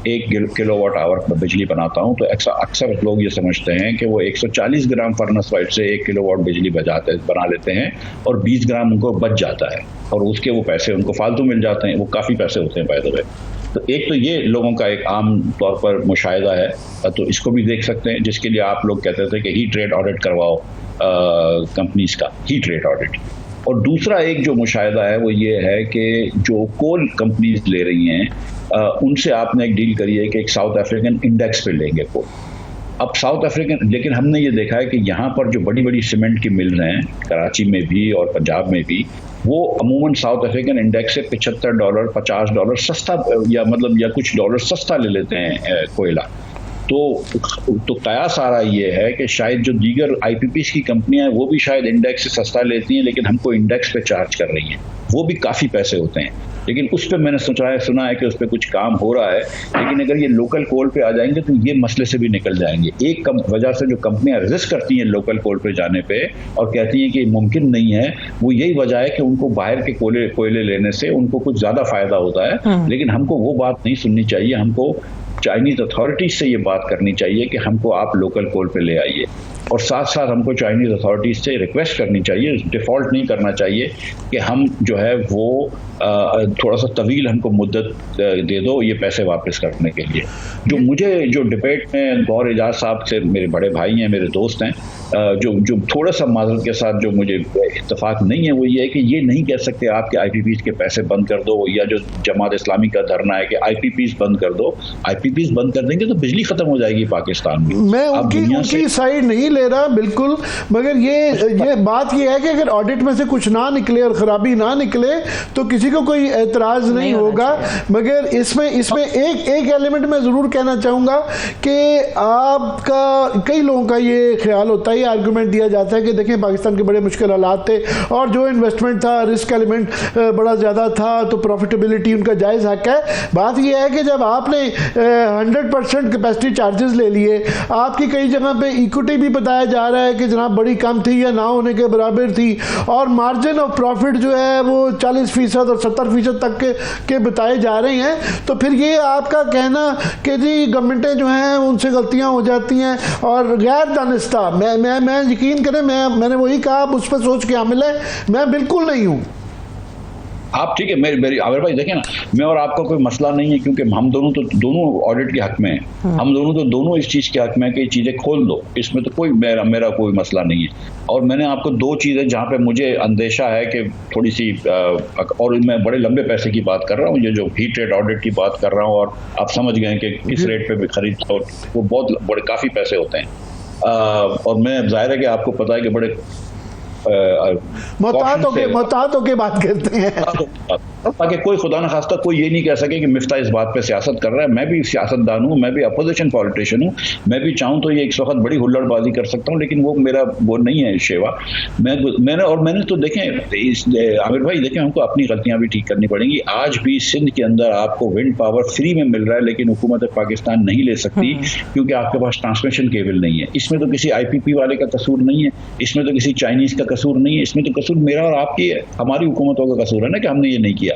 1 किलोवाट आवर पर बिजली बनाता हूँ, तो अक्सर लोग ये समझते हैं कि वो 140 ग्राम फर्नेस ऑयल से 1 किलोवाट बिजली बना लेते हैं और 20 ग्राम उनको बच जाता है और उसके वो पैसे उनको फालतू मिल जाते हैं। वो काफ़ी पैसे होते हैं बाय द वे। तो एक तो ये लोगों का एक आम तौर पर मुशाहिदा है, तो इसको भी देख सकते हैं, जिसके लिए आप लोग कहते थे कि हीट रेट ऑडिट करवाओ कंपनीज का, हीट रेट ऑडिट। और दूसरा एक जो मुशाहिदा है वो ये है कि जो कोल कंपनीज ले रही हैं उनसे आपने एक डील करी है कि एक साउथ अफ्रीकन इंडेक्स पे लेंगे कोल। अब साउथ अफ्रीकन, लेकिन हमने ये देखा है कि यहाँ पर जो बड़ी बड़ी सीमेंट की मिल रहे हैं कराची में भी और पंजाब में भी, वो अमूमन साउथ अफ्रीकन इंडेक्स से $75 $50 सस्ता या कुछ डॉलर सस्ता ले लेते हैं कोयला। तो कयास आ रहा ये है कि शायद जो दीगर आईपीपीस की कंपनियां हैं वो भी शायद इंडेक्स से सस्ता लेती हैं, लेकिन हमको इंडेक्स पे चार्ज कर रही हैं, वो भी काफ़ी पैसे होते हैं। लेकिन उस पर मैंने सुना है कि उस पर कुछ काम हो रहा है, लेकिन अगर ये लोकल कोल पे आ जाएंगे तो ये मसले से भी निकल जाएंगे। एक वजह से जो कंपनियां रेजिस्ट करती हैं लोकल कोल पे जाने पे और कहती हैं कि मुमकिन नहीं है, वो यही वजह है कि उनको बाहर के कोयले लेने से उनको कुछ ज़्यादा फायदा होता है। लेकिन हमको वो बात नहीं सुननी चाहिए, हमको चाइनीज अथॉरिटीज से ये बात करनी चाहिए कि हमको आप लोकल कोल पे ले आइए, और साथ साथ हमको चाइनीज अथॉरिटीज से रिक्वेस्ट करनी चाहिए, डिफ़ॉल्ट नहीं करना चाहिए कि हम जो है वो थोड़ा सा तवील हमको मुद्दत दे दो ये पैसे वापस करने के लिए। जो डिबेट में गौहर एजाज साहब से, मेरे बड़े भाई हैं, मेरे दोस्त हैं, जो थोड़ा सा माजरत के साथ जो मुझे इत्तेफाक नहीं है वो ये है कि ये नहीं कह सकते आप कि आईपीपीज के पैसे बंद कर दो, या जो जमात इस्लामी का धरना है कि आईपीपीज बंद कर दो। आईपीपीज बंद कर देंगे तो बिजली खत्म हो जाएगी पाकिस्तान में। मैं उनकी साइड नहीं ले रहा बिल्कुल, मगर ये बात ये है कि अगर ऑडिट में से कुछ ना निकले और खराबी ना निकले तो किसी को कोई एतराज नहीं होगा। मगर इसमें एक एलिमेंट मैं जरूर कहना चाहूंगा कि आपका, कई लोगों का ये ख्याल होता है, आर्गुमेंट दिया जाता है कि देखें पाकिस्तान के बड़े मुश्किल हालात थे और जो इन्वेस्टमेंट था, रिस्क एलिमेंट बड़ा ज़्यादा था, तो प्रॉफिटेबिलिटी उनका जायज़ हक है। बात यह है कि जब आपने 100% कैपेसिटी चार्जेस ले लिए, आपकी कई जगह पे इक्विटी भी बताया जा रहा है कि जनाब बड़ी कम थी या ना होने के बराबर थी, और मार्जिन ऑफ प्रॉफिट जो है वो 40% और 70% तक के बताए जा रहे हैं, तो फिर ये आपका कहना कि जी गवर्नमेंटें जो हैं उनसे गलतियाँ हो जाती हैं और गैर दानिस्ता, मैं यकीन करें, मैंने वही कहा, आप उस पर सोच के हामिल है, मैं बिल्कुल नहीं हूँ। आप ठीक है, मेरी आमिर भाई देखें ना, मैं और आपका कोई मसला नहीं है, क्योंकि हम दोनों ऑडिट के हक में हैं। हम दोनों इस चीज़ के हक में हैं कि चीज़ें खोल दो, इसमें तो कोई मेरा कोई मसला नहीं है। और मैंने आपको दो चीज़ें जहाँ पे मुझे अंदेशा है कि थोड़ी सी, और मैं बड़े लंबे पैसे की बात कर रहा हूँ, ये जो हीट रेट ऑडिट की बात कर रहा हूँ, और आप समझ गए कि किस रेट पे भी खरीद, और वो बहुत बड़े काफ़ी पैसे होते हैं। और मैं, जाहिर है कि आपको पता है कि बड़े मोहतातों के बात करते हैं, ताकि कोई खुदा न खास्ता कोई ये नहीं कह सके कि मिफ्ता इस बात पे सियासत कर रहा है। मैं भी सियासतदान हूँ, मैं भी अपोजिशन पॉलिटिशियन हूँ, मैं भी चाहूँ तो ये एक वक्त बड़ी हुल्लड़बाजी कर सकता हूँ, लेकिन वो मेरा वो नहीं है शेवा। मैंने तो देखें आमिर भाई, देखें हमको अपनी गलतियाँ भी ठीक करनी पड़ेंगी। आज भी सिंध के अंदर आपको विंड पावर फ्री में मिल रहा है, लेकिन हुकूमत पाकिस्तान नहीं ले सकती क्योंकि आपके पास ट्रांसमिशन केबल नहीं है। इसमें तो किसी IPP वाले का कसूर नहीं है, इसमें तो किसी चाइनीज का कसूर नहीं है, इसमें तो कसूर मेरा और आपकी है, हमारी हुकूमतों का कसूर है ना कि हमने ये नहीं किया।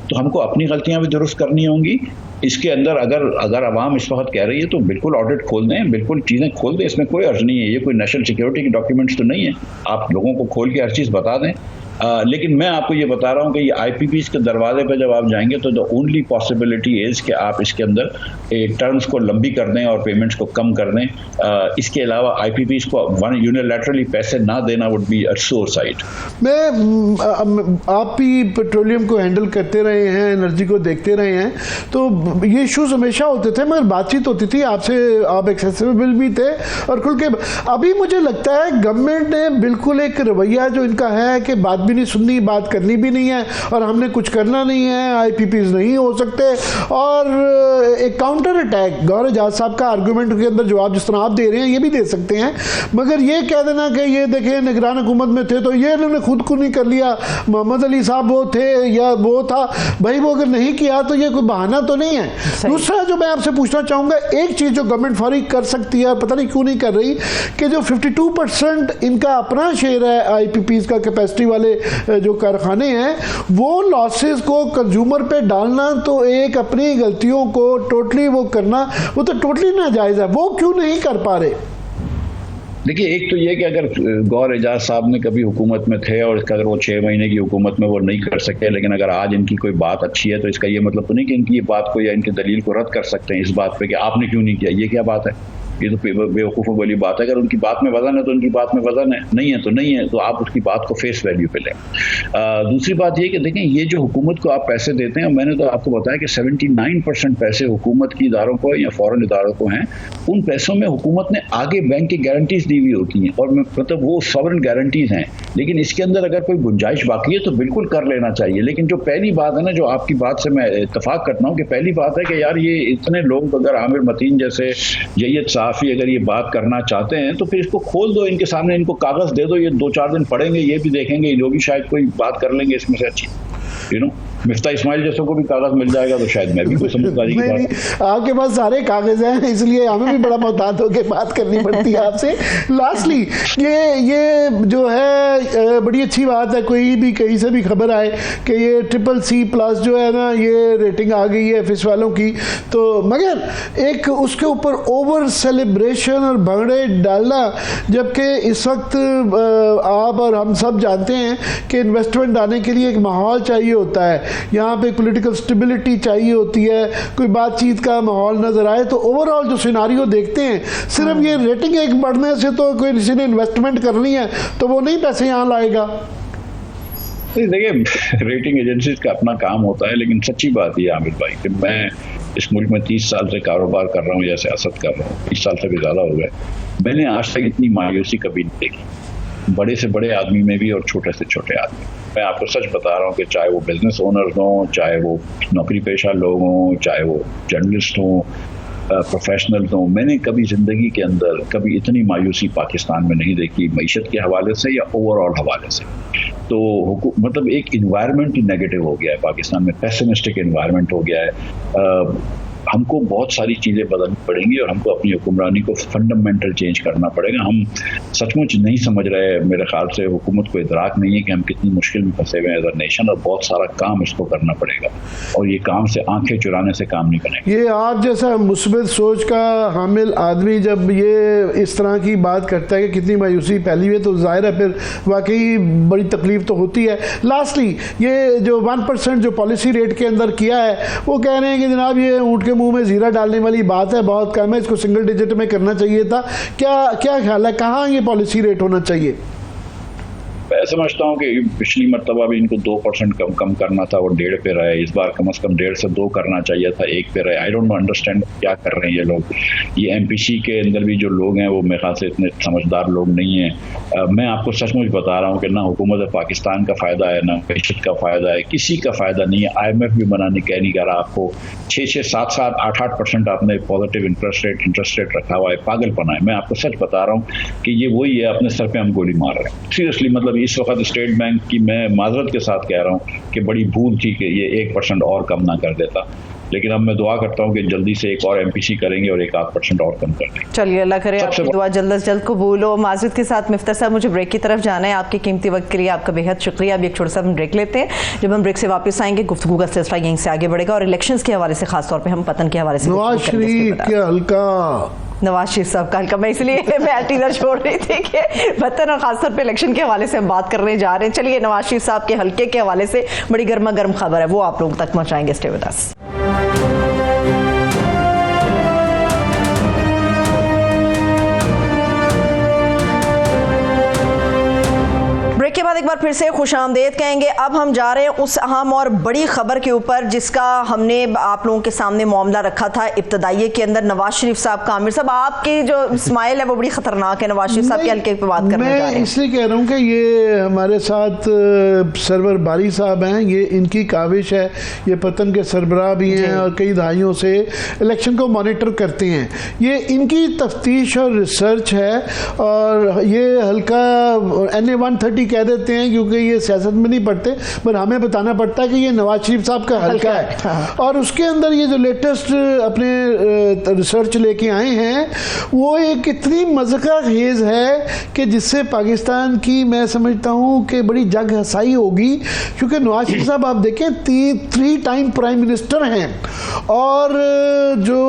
तो हमको अपनी गलतियां भी दुरुस्त करनी होंगी। इसके अंदर अगर आवाम इस वक्त कह रही है तो बिल्कुल ऑडिट खोल दें, बिल्कुल चीज़ें खोल दें, इसमें कोई अर्ज नहीं है। ये कोई नेशनल सिक्योरिटी के डॉक्यूमेंट्स तो नहीं है, आप लोगों को खोल के हर चीज़ बता दें। लेकिन मैं आपको ये बता रहा हूँ कि ये IPPs के दरवाजे पे जब आप जाएंगे तो द ओनली पॉसिबिलिटी इज़ कि आप इसके अंदर टर्म्स को लंबी कर दें और पेमेंट्स को कम कर दें। इसके अलावा IPPs को यूनिलैटरली पैसे ना देना वुड बी अ सुसाइड। आप भी पेट्रोलियम को हैंडल करते रहे हैं, एनर्जी को देखते रहे हैं, तो ये इशूज़ हमेशा होते थे, मगर बातचीत होती थी आपसे, आप एक्सेसिबल भी थे और खुल के। अभी मुझे लगता है गवर्नमेंट ने बिल्कुल एक रवैया जो इनका है कि बात भी नहीं सुननी, बात करनी भी नहीं है, और हमने कुछ करना नहीं है, IPPs नहीं हो सकते, और एक काउंटर अटैक, गौहर एजाज साहब का आर्गूमेंट के अंदर जवाब जिस तरह आप दे रहे हैं ये भी दे सकते हैं, मगर ये कह देना कि ये देखें निगरान हुकूमत में थे तो ये इन्होंने खुद को नहीं कर लिया, मोहम्मद अली साहब वो थे या वो था, भाई वो अगर नहीं किया तो ये कोई बहाना तो नहीं है। दूसरा जो मैं आपसे पूछना चाहूँगा, एक चीज़ जो गवर्नमेंट फौरी कर सकती है, पता नहीं क्यों नहीं कर रही, कि जो 52% इनका अपना शेयर है IPPs का, कैपेसिटी वाले जो कारखाने हैं, वो लॉसेस को कंज्यूमर पे डालना तो एक अपनी गलतियों को टोटली वो करना, वो तो टोटली नाजायज़ है, वो क्यों नहीं कर पा रहे? देखिए, एक तो ये कि अगर गौर एजाज साहब ने कभी हुकूमत में थे और इसका अगर वो 6 महीने की हुकूमत में वो नहीं कर सके, लेकिन अगर आज इनकी कोई बात अच्छी है तो इसका ये मतलब तो नहीं कि इनकी ये बात को या इनकी दलील को रद्द कर सकते हैं इस बात पे कि आपने क्यों नहीं किया। ये क्या बात है? ये तो बेवकूफ़ों वाली बात है। अगर उनकी बात में वजन है तो उनकी बात में वजन है, नहीं है तो नहीं है, तो आप उसकी बात को फेस वैल्यू पे लें। दूसरी बात ये कि देखें, ये जो हुकूमत को आप पैसे देते हैं, मैंने तो आपको बताया कि 79% पैसे हुकूमत की इदारों को या फॉरेन इदारों को हैं। उन पैसों में हुकूमत ने आगे बैंक की गारंटीज दी हुई होती हैं और मतलब वो सॉवरेन गारंटीज हैं, लेकिन इसके अंदर अगर कोई गुंजाइश बाकी है तो बिल्कुल कर लेना चाहिए। लेकिन जो पहली बात है ना, जो आपकी बात से मैं इत्तफाक करता हूँ कि पहली बात है कि यार ये इतने लोग, अगर आमिर मतीन जैसे जय्यद सहाफ़ी अगर ये बात करना चाहते हैं तो फिर इसको खोल दो, इनके सामने इनको कागज दे दो, ये 2-4 दिन पढ़ेंगे, ये भी देखेंगे, ये लोग भी शायद कोई बात कर लेंगे इसमें से अच्छी। मिफ्ता इस्माइल जैसों को भी कागज मिल जाएगा तो शायद मैं भी कुछ समझदारी की बात। आपके पास सारे कागज हैं, इसलिए हमें भी बड़ा मोहतात होकर बात करनी पड़ती है आपसे। लास्टली ये जो है बड़ी अच्छी बात है, कोई भी कहीं से भी खबर आए कि ये CCC+ जो है ना, ये रेटिंग आ गई है फिश वालों की, तो मगर एक उसके ऊपर ओवर सेलिब्रेशन और भंगड़े डालना, जबकि इस वक्त आप और हम सब जानते हैं कि इन्वेस्टमेंट आने के लिए एक माहौल चाहिए होता है, यहाँ पे पॉलिटिकल स्टेबिलिटी चाहिए होती है, कोई बातचीत का माहौल नजर आए, तो ओवरऑल जो सिनारियो देखते हैं, सिर्फ ये रेटिंग एक बढ़ने से तो कोई किसी ने इन्वेस्टमेंट करनी है तो वो नहीं पैसे यहाँ लाएगा। देखिए, रेटिंग एजेंसीज का अपना काम होता है, लेकिन सच्ची बात ये आमिर भाई कि मैं इस मुल्क में 30 साल से कारोबार कर रहा हूँ या सियासत कर रहा हूँ, 30 साल से भी ज़्यादा हो गए, मैंने आज तक इतनी मायूसी कभी नहीं देखी, बड़े से बड़े आदमी में भी और छोटे से छोटे आदमी। मैं आपको सच बता रहा हूँ कि चाहे वो बिजनेस ओनर्स हों, चाहे वो नौकरी पेशा लोग हों, चाहे वो जर्नलिस्ट हों, प्रोफेशनल्स हों, मैंने कभी ज़िंदगी के अंदर कभी इतनी मायूसी पाकिस्तान में नहीं देखी, मईशत के हवाले से या ओवरऑल हवाले से। तो मतलब एक इन्वायरमेंट ही नेगेटिव हो गया है पाकिस्तान में, पेसिमिस्टिक इन्वायरमेंट हो गया है। हमको बहुत सारी चीज़ें बदलनी पड़ेंगी और हमको अपनी हुक्मरानी को फंडामेंटल चेंज करना पड़ेगा। हम सचमुच नहीं समझ रहे, मेरे ख्याल से हुकूमत को इदराक नहीं है कि हम कितनी मुश्किल में फंसे हुए हैं एज अ नेशन, और बहुत सारा काम इसको करना पड़ेगा, और ये काम से आंखें चुराने से काम नहीं बनेगा। ये आप जैसा मुस्बित सोच का हामिल आदमी जब ये इस तरह की बात करता है कि कितनी मायूसी फैली हुई है, तो जाहिर है फिर वाकई बड़ी तकलीफ तो होती है। लास्टली ये जो 1% जो पॉलिसी रेट के अंदर किया है, वो कह रहे हैं कि जनाब ये ऊँट के मुंह में जीरा डालने वाली बात है, बहुत कम है, इसको सिंगल डिजिट में करना चाहिए था। क्या ख्याल है, कहाँ ये पॉलिसी रेट होना चाहिए? मैं समझता हूँ कि पिछली मरतबा भी इनको 2% कम करना था, वो 1.5 पे रहे। इस बार कम से कम 1.5 से 2 करना चाहिए था, 1 पे रहे। आई डोंट नो अंडरस्टैंड क्या कर रहे हैं ये लोग। ये MPC के अंदर भी जो लोग हैं वो मेरे ख्याल से इतने समझदार लोग नहीं हैं। मैं आपको सचमुच बता रहा हूँ कि ना हुकूमत पाकिस्तान का फ़ायदा है, ना मईशत का फ़ायदा है, किसी का फ़ायदा नहीं है। IMF भी बनाने कह नहीं कर रहा आपको 6-6, 7-7, 8-8% आपने पॉजिटिव इंटरेस्ट रेट रखा हुआ है, पागलपना है। मैं आपको सच बता रहा हूँ कि ये वही है, अपने सर पे हम गोली मार रहे हैं सीरियसली। मतलब इस वक्त स्टेट बैंक की, मैं माजरत के साथ कह रहा हूँ कि बड़ी भूल थी कि ये 1% और कम ना कर देता, लेकिन अब मैं दुआ करता हूँ कि जल्दी से एक और MPC करेंगे और 1-8% और कम कर देंगे। चलिए, अल्लाह करे आपकी दुआ जल्द से जल्द कबूल हो। माजरत के साथ मिफ्ता साहब, मुझे ब्रेक की तरफ जाना है। आपके कीमती वक्त के लिए आपका बेहद शुक्रिया। अभी एक छोटा सा हम ब्रेक लेते हैं। जब हम ब्रेक से वापस आएंगे, गुफ्तगू का सिलसिला यहीं से आगे बढ़ेगा और इलेक्शंस के हवाले से, खासतौर पर हम पतन के हवाले से नवाज शरीफ के हल्का, नवाज शरीफ साहब का हल्का, मैं इसलिए मैं टीजर छोड़ रही थी कि वतन और खासतौर पे इलेक्शन के हवाले से हम बात करने जा रहे हैं। चलिए, नवाज शरीफ साहब के हल्के के हवाले से बड़ी गर्मा गर्म खबर है, वो आप लोगों तक पहुंचाएंगे। Stay with us. ब्रेक के बाद एक बार फिर से खुशामदीद कहेंगे। अब हम जा रहे हैं उस अहम और बड़ी खबर के ऊपर जिसका हमने आप लोगों के सामने मामला रखा था इब्तदाइये के अंदर, नवाज शरीफ साहब का। आमिर साहब, आपकी जो स्माइल है वो बड़ी खतरनाक है। नवाज शरीफ साहब के हल्के पे बात करने जा रहे हैं। मैं इसलिए कह रहा हूँ कि ये हमारे साथ सरवर बारी साहब हैं, ये इनकी काविश है। ये पतन के सरबराह भी हैं और कई दहाइयों से इलेक्शन को मॉनिटर करते हैं। ये इनकी तफ्तीश और रिसर्च है, और ये हल्का NA 130 कह देते देते हैं क्योंकि ये सियासत में नहीं पढ़ते, पर हमें बताना पड़ता है कि ये नवाज शरीफ साहब का हल्का है। और उसके अंदर ये जो लेटेस्ट अपने रिसर्च लेके आए हैं वो एक इतनी मज़ाक़खेज़ है कि जिससे पाकिस्तान की मैं समझता हूँ कि बड़ी जग हसाई होगी, क्योंकि नवाज शरीफ साहब आप देखें 3 टाइम प्राइम मिनिस्टर हैं और जो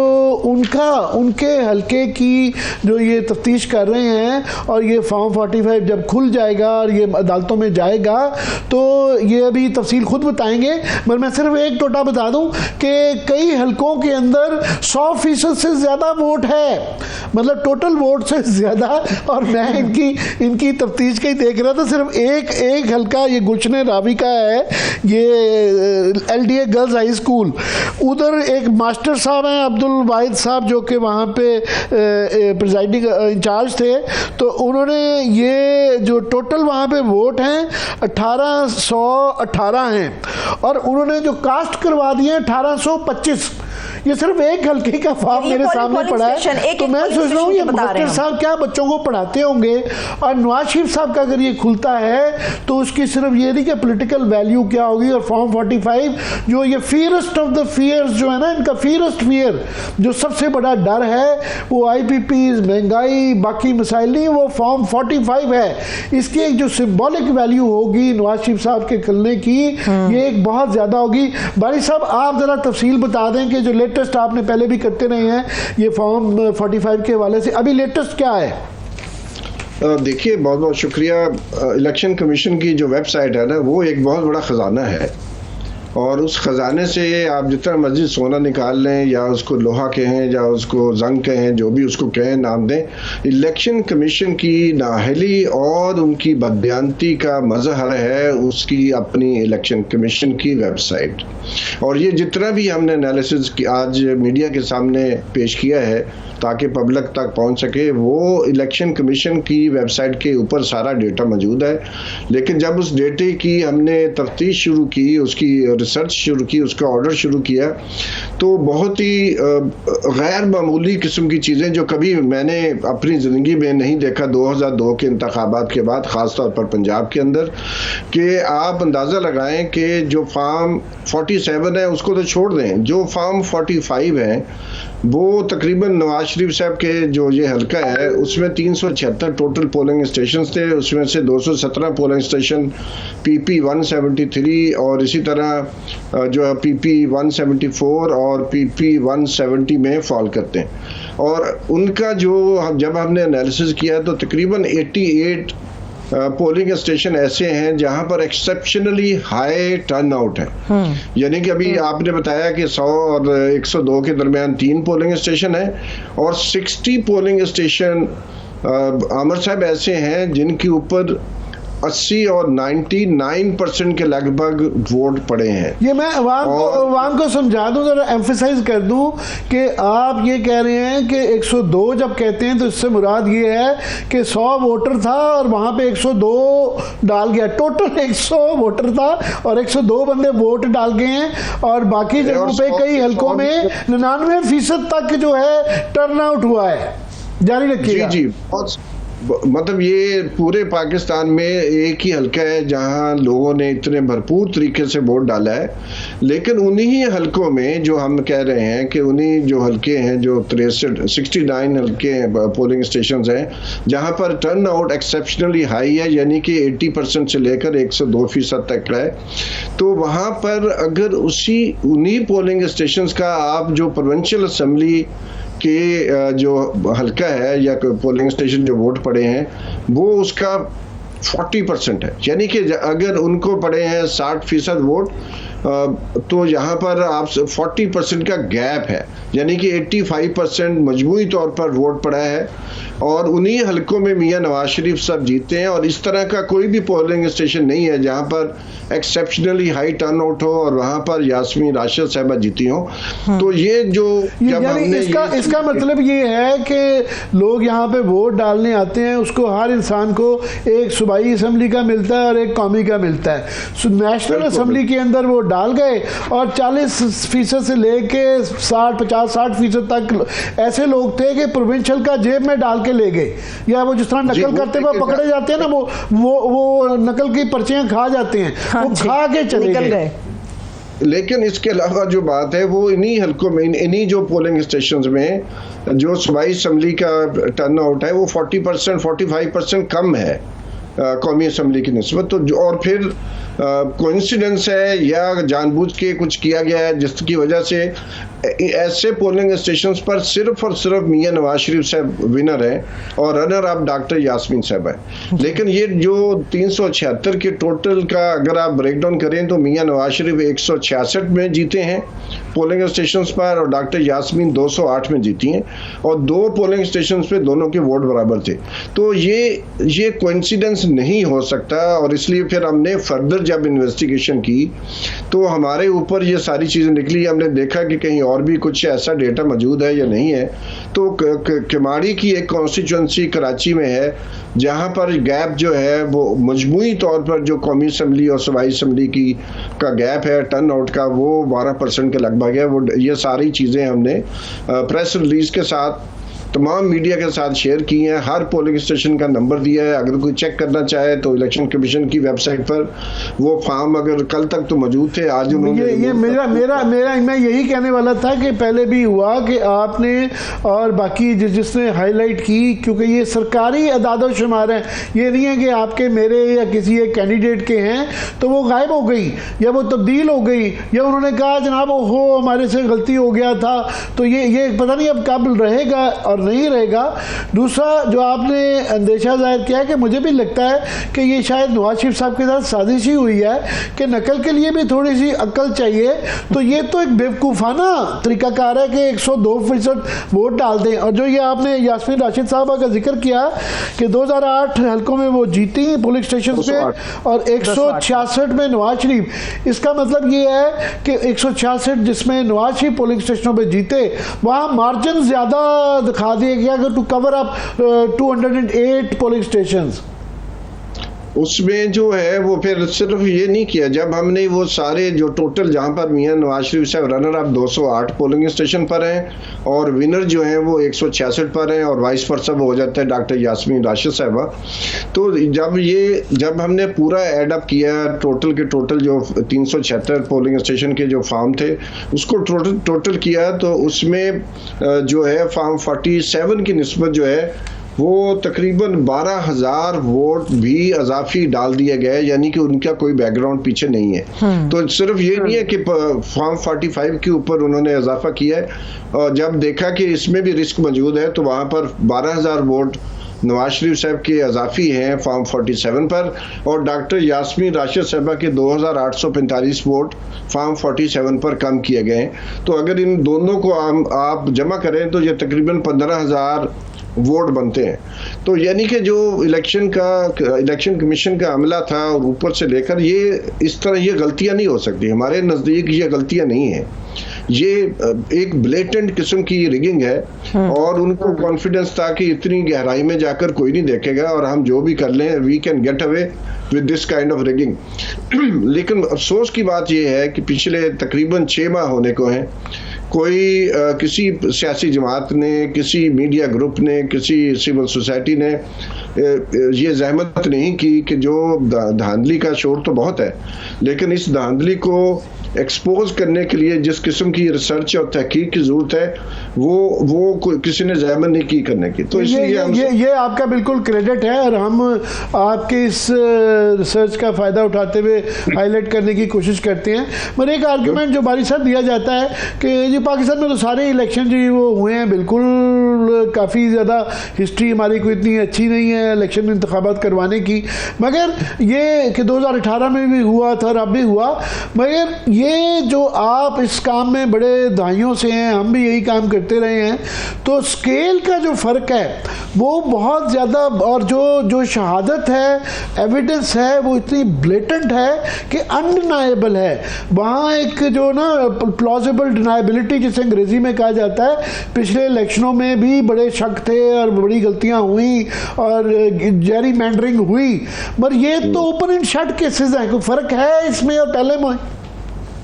उनके हल्के की जो ये तफ्तीश कर रहे हैं और ये फॉर्म 45 जब खुल जाएगा और ये अदालतों में जाएगा तो ये अभी तफसील खुद बताएंगे। पर मैं सिर्फ एक टोटा बता दूं कि कई हलकों के अंदर 100% से ज़्यादा वोट है, मतलब टोटल वोट से ज़्यादा। और मैं इनकी तफ्तीश का ही देख रहा था, सिर्फ एक हल्का ये गुलशन रावी का है, ये LDA गर्ल्स हाई स्कूल, उधर एक मास्टर साहब हैं अब्दुल वाहिद साहब जो कि वहाँ पे प्रिजाइडिंग इंचार्ज थे, तो उन्होंने ये जो टोटल वहाँ पे वोट हैं 1818 हैं और उन्होंने जो कास्ट करवा दिए 1825। ये सिर्फ एक हल्के का फॉर्म मेरे सामने पड़ा है, तो मैं सोच रहा हूँ ये मास्टर साहब क्या बच्चों को पढ़ाते होंगे। और नवाज शरीफ साहब का अगर ये खुलता है तो उसकी सिर्फ ये नहीं कि पॉलिटिकल वैल्यू क्या होगी, और फॉर्म 45 जो ये फियरेस्ट ऑफ द फियर्स जो है ना, इनका फियरेस्ट फियर जो सबसे बड़ा डर है वो IPPs, महंगाई, बाकी मसाइल नहीं, वो फॉर्म 45 है। इसकी एक जो सिंबॉलिक वैल्यू होगी नवाज शरीफ साहब के खुलने की, ये एक बहुत ज़्यादा होगी। बारी साहब आप ज़रा तफसील बता दें कि जो लेटेस्ट आपने पहले भी करते रहे हैं ये फॉर्म 45 के हवाले से, अभी लेटेस्ट क्या है? देखिए, बहुत बहुत शुक्रिया। इलेक्शन कमीशन की जो वेबसाइट है ना, वो एक बहुत बड़ा ख़जाना है और उस ख़जाने से आप जितना मर्जी सोना निकाल लें या उसको लोहा कहें या उसको जंग कहें, जो भी उसको कहें नाम दें, इलेक्शन कमीशन की नाअहली और उनकी बदबयानती का मज़हर है उसकी अपनी इलेक्शन कमीशन की वेबसाइट। और ये जितना भी हमने एनालिसिस आज मीडिया के सामने पेश किया है ताकि पब्लिक तक पहुंच सके, वो इलेक्शन कमीशन की वेबसाइट के ऊपर सारा डेटा मौजूद है। लेकिन जब उस डेटे की हमने तफ्तीश शुरू की, उसकी रिसर्च शुरू की, उसका ऑर्डर शुरू किया, तो बहुत ही गैर मामूली किस्म की चीज़ें जो कभी मैंने अपनी ज़िंदगी में नहीं देखा 2002 के इंतखाबात के बाद, ख़ास तौर पर पंजाब के अंदर, कि आप अंदाज़ा लगाएं कि जो फॉर्म 47 है उसको तो छोड़ दें, जो फॉर्म 45 है वो तकरीबन नवाज शरीफ साहब के जो ये हल्का है उसमें 376 टोटल पोलिंग स्टेशन थे, उसमें से 217 पोलिंग स्टेशन PP 173 और इसी तरह जो है PP 174 और PP 170 में फॉल करते हैं। और उनका जो जब हमने एनालिसिस किया तो तकरीबन 88 पोलिंग स्टेशन ऐसे हैं जहां पर एक्सेप्शनली हाई टर्न आउट है। यानी कि अभी आपने बताया कि 100 और 102 के दरमियान 3 पोलिंग स्टेशन है और 60 पोलिंग स्टेशन आमिर साहब ऐसे हैं जिनके ऊपर 80 और 99% के लगभग वोट पड़े हैं। ये मैं अवाम को समझा दूं, जरा एम्फेसाइज कर दूं कि आप ये कह रहे हैं कि 102 जब कहते हैं तो इससे मुराद ये है कि 100 वोटर था और वहां पे 102 डाल गया, टोटल 100 वोटर था और 102 बंदे वोट डाल गए हैं और बाकी जगहों पे कई हलकों में 99% तक जो है टर्न आउट हुआ है। जारी रखिएगा। जी बहुत मतलब ये पूरे पाकिस्तान में एक ही हल्का है जहां लोगों ने इतने भरपूर तरीके से वोट डाला है। लेकिन उन्हीं ही हलकों में जो हम कह रहे हैं कि उन्हीं जो हल्के हैं जो 69 हल्के पोलिंग स्टेशन हैं जहां पर टर्न आउट एक्सेप्शनली हाई है, यानी कि 80% से लेकर 102% तक है, तो वहां पर अगर उन्हीं पोलिंग स्टेशन का आप जो प्रोविंशियल असेंबली के जो हल्का है या पोलिंग स्टेशन जो वोट पड़े हैं वो उसका 40% है, यानी कि अगर उनको पड़े हैं 60% वोट तो यहाँ पर आप 40% का गैप है, यानी कि 85% मजमूई तौर पर वोट पड़ा है और उन्हीं हलकों में मियां नवाज शरीफ साहब जीते हैं। और इस तरह का कोई भी पोलिंग स्टेशन नहीं है जहाँ पर एक्सेप्शनली हाई टर्न आउट हो और वहाँ पर यास्मीन राशिद साहबा जीती हो। तो ये जो इसका मतलब ये है कि लोग यहाँ पे वोट डालने आते हैं, उसको हर इंसान को एक सूबाई असम्बली का मिलता है और एक कौमी का मिलता है। नेशनल असम्बली के अंदर वो डाल गए और 40% से लेके 50-60% तक ऐसे लोग थे कि प्रोविंशियल का जेब में डाल के ले गए, या वो जिस तरह नकल करते हुए पकड़े जाते हैं ना, वो नकल की पर्चियां खा जाते हैं, वो खा के चले गए। लेकिन इसके अलावा जो बात है वो इन्हीं हलकों में, इन्हीं जो पोलिंग स्टेशंस में जो सूबाई असम्बली का टर्न आउट है वो 40% 45% कम है कौमी असम्बली की निस्बत। तो और फिर कोइंसिडेंस है या जानबूझ के कुछ किया गया है जिसकी वजह से ऐसे पोलिंग स्टेशंस पर सिर्फ और सिर्फ मियां नवाज शरीफ साहब विनर हैं और रनर अप डॉक्टर यास्मीन साहब है। लेकिन ये जो 376 के टोटल का अगर आप ब्रेक डाउन करें तो मियां नवाज शरीफ 166 में जीते हैं पोलिंग स्टेशंस पर और डॉक्टर यास्मीन 208 में जीती हैं और 2 पोलिंग स्टेशंस पे दोनों के वोट बराबर थे। तो ये कोइंसिडेंस नहीं हो सकता और इसलिए फिर हमने फर्दर जब इन्वेस्टिगेशन की तो हमारे ऊपर ये सारी चीज़ें निकली। हमने देखा कि कहीं और भी कुछ ऐसा डेटा मौजूद है या नहीं है। तो किमाड़ी की एक कॉन्स्टिट्यूंसी कराची में है जहां पर गैप जो है वो मजमूई तौर पर जो कौमी असम्बली और सूबाई असम्बली की का गैप है टर्न आउट का वो 12% के लगभग है। वो ये सारी चीज़ें हमने प्रेस रिलीज के साथ तमाम मीडिया के साथ शेयर की हैं। हर पोलिंग स्टेशन का नंबर दिया है, अगर कोई चेक करना चाहे तो इलेक्शन कमीशन की वेबसाइट पर वो फॉर्म अगर कल तक तो मौजूद थे, आज उन्होंने ये मेरा मैं यही कहने वाला था कि पहले भी हुआ कि आपने और बाकी जिसने हाईलाइट की, क्योंकि ये सरकारी अदाद शुमार हैं, ये नहीं है कि आपके मेरे या किसी एक कैंडिडेट के हैं तो वो गायब हो गई या वो तब्दील हो गई या उन्होंने कहा जनाब ओहो हमारे से गलती हो गया था। तो ये पता नहीं अब कब रहेगा और नहीं रहेगा। दूसरा जो आपने अंदेशा जाहिर किया कि मुझे भी लगता है कि ये शायद नवाज शरीफ साहब के साथ साजिश ही हुई है कि नकल के लिए भी थोड़ी सी अक्ल चाहिए। तो ये तो एक बेवकूफ़ाना तरीकाकार है कि 102% वोट डाल दें। और जो ये आपने यास्मीन राशिद साहबा का जिक्र किया कि 2008 हल्कों में वो जीती पोलिंग स्टेशन पे और 166 में नवाज शरीफ, इसका मतलब ये है कि 166 जिसमें नवाज शरीफ पोलिंग स्टेशनों पे जीते वहाँ मार्जिन ज़्यादा दिखा दिया गया to cover up 208 polling stations. उसमें जो है वो फिर सिर्फ ये नहीं किया, जब हमने वो सारे जो टोटल जहाँ पर मियां नवाज शरीफ साहब रनर अप 208 पोलिंग स्टेशन पर हैं और विनर जो हैं वो 166 पर हैं और वाइस वर्सा हो जाता है डॉक्टर यास्मीन राशिद साहबा। तो जब हमने पूरा एड अप किया टोटल के टोटल जो 376 पोलिंग स्टेशन के जो फॉर्म थे उसको टोटल किया तो उसमें जो है फॉर्म 47 की निस्बत जो है वो तकरीबन 12,000 वोट भी अजाफी डाल दिए गए, यानी कि उनका कोई बैकग्राउंड पीछे नहीं है। तो सिर्फ ये नहीं है कि फॉर्म 45 के ऊपर उन्होंने इजाफा किया है और जब देखा कि इसमें भी रिस्क मौजूद है तो वहाँ पर 12,000 वोट नवाज शरीफ साहब के अजाफी हैं फॉर्म 47 पर और डॉक्टर यास्मीन राशिद साहबा के 2,845 वोट फॉर्म 47 पर कम किए गए। तो अगर इन दोनों को आप जमा करें तो ये तकरीबन 15,000 वोट बनते हैं। तो यानी कि जो इलेक्शन कमीशन का अमला था और ऊपर से लेकर ये इस तरह ये गलतियां नहीं हो सकती। हमारे नज़दीक ये गलतियां नहीं हैं, ये एक ब्लेटेंट किस्म की रिगिंग है और उनको कॉन्फिडेंस था कि इतनी गहराई में जाकर कोई नहीं देखेगा और हम जो भी कर लें we can get away with this kind of rigging. लेकिन अफसोस की बात यह है कि पिछले तकरीबन 6 माह होने को हैं, कोई किसी सियासी जमात ने, किसी मीडिया ग्रुप ने, किसी सिविल सोसाइटी ने ये जहमत नहीं की कि जो धांधली का शोर तो बहुत है लेकिन इस धांधली को एक्सपोज करने के लिए जिस किस्म की रिसर्च और तहकीक की जरूरत है वो किसी ने जहमत नहीं की करने की। तो इसलिए ये आपका बिल्कुल क्रेडिट है और हम आपके इस रिसर्च का फ़ायदा उठाते हुए हाईलाइट करने की कोशिश करते हैं। मगर एक आर्गूमेंट जो बारी साहब दिया जाता है कि जी पाकिस्तान में तो सारे इलेक्शन जो वो हुए हैं, बिल्कुल काफ़ी ज़्यादा हिस्ट्री हमारी कोई इतनी अच्छी नहीं है इलेक्शन में इंतखाबात करवाने की, मगर ये कि 2018 में भी हुआ था और अब भी हुआ। मगर ये जो आप इस काम में बड़े दाइयों से हैं, हम भी यही काम करते रहे हैं, तो स्केल का जो फ़र्क है वो बहुत ज़्यादा और जो शहादत है, एविडेंस है, वो इतनी ब्लेटेंट है कि अनडिनाएबल है। वहाँ एक जो ना प्लॉजिबल डिनाएबिलिटी जिसे अंग्रेज़ी में कहा जाता है, पिछले इलेक्शनों में भी बड़े शक थे और बड़ी गलतियाँ हुई और जेरी मैंडरिंग हुई, मगर ये तो ओपन एंड शट केसेस हैं। कोई फ़र्क है इसमें और पहले में?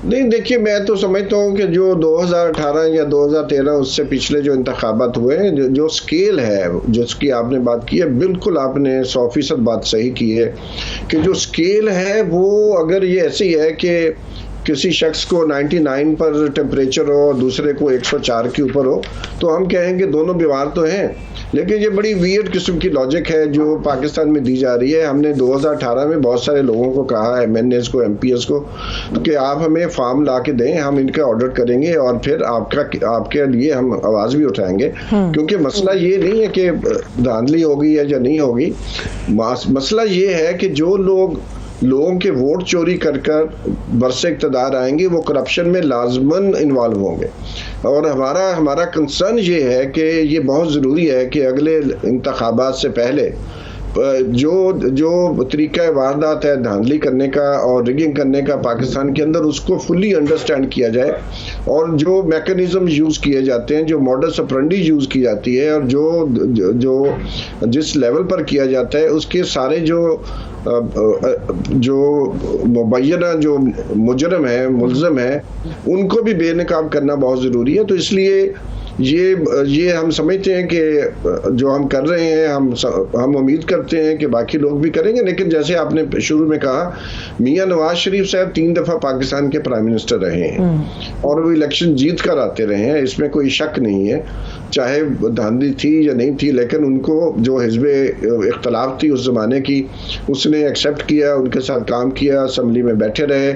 नहीं, देखिए मैं तो समझता हूँ कि जो 2018 या 2013 उससे पिछले जो इंतखाबात हुए हैं, जो स्केल है जिसकी आपने बात की है, बिल्कुल आपने 100% बात सही की है कि जो स्केल है वो अगर ये ऐसी है कि किसी शख्स को 99 पर टेम्परेचर हो और दूसरे को 104 के ऊपर हो तो हम कहेंगे दोनों बीमार तो हैं। लेकिन ये बड़ी वियर्ड किस्म की लॉजिक है जो पाकिस्तान में दी जा रही है। हमने 2018 में बहुत सारे लोगों को कहा, MNAs को, MPs को, कि आप हमें फॉर्म ला के दें, हम इनका ऑर्डर करेंगे और फिर आपके लिए हम आवाज़ भी उठाएंगे। क्योंकि मसला ये नहीं है कि धांधली होगी या नहीं होगी, मसला ये है कि जो लोगों के वोट चोरी कर बरसे इक़्तिदार आएंगे वो करप्शन में लाजमन इन्वॉल्व होंगे। और हमारा कंसर्न ये है कि ये बहुत ज़रूरी है कि अगले इंतखाबात से पहले जो तरीका वारदात है धांधली करने का और रिगिंग करने का पाकिस्तान के अंदर, उसको फुली अंडरस्टैंड किया जाए और जो मैकेनिज्म यूज़ किए जाते हैं, जो मॉडस ऑपरेंडी यूज़ की जाती है और जो जिस लेवल पर किया जाता है उसके सारे जो मुबैना जो मुजरम है, मुल्ज़म है, उनको भी बेनकाब करना बहुत ज़रूरी है। तो इसलिए ये हम समझते हैं कि जो हम कर रहे हैं, हम उम्मीद करते हैं कि बाकी लोग भी करेंगे। लेकिन जैसे आपने शुरू में कहा, मियां नवाज शरीफ साहब 3 दफ़ा पाकिस्तान के प्राइम मिनिस्टर रहे हैं और वो इलेक्शन जीत कर आते रहे हैं, इसमें कोई शक नहीं है, चाहे धांधली थी या नहीं थी। लेकिन उनको जो हिज़्बे इख्तलाफ थी उस ज़माने की, उसने एक्सेप्ट किया, उनके साथ काम किया, असम्बली में बैठे रहे।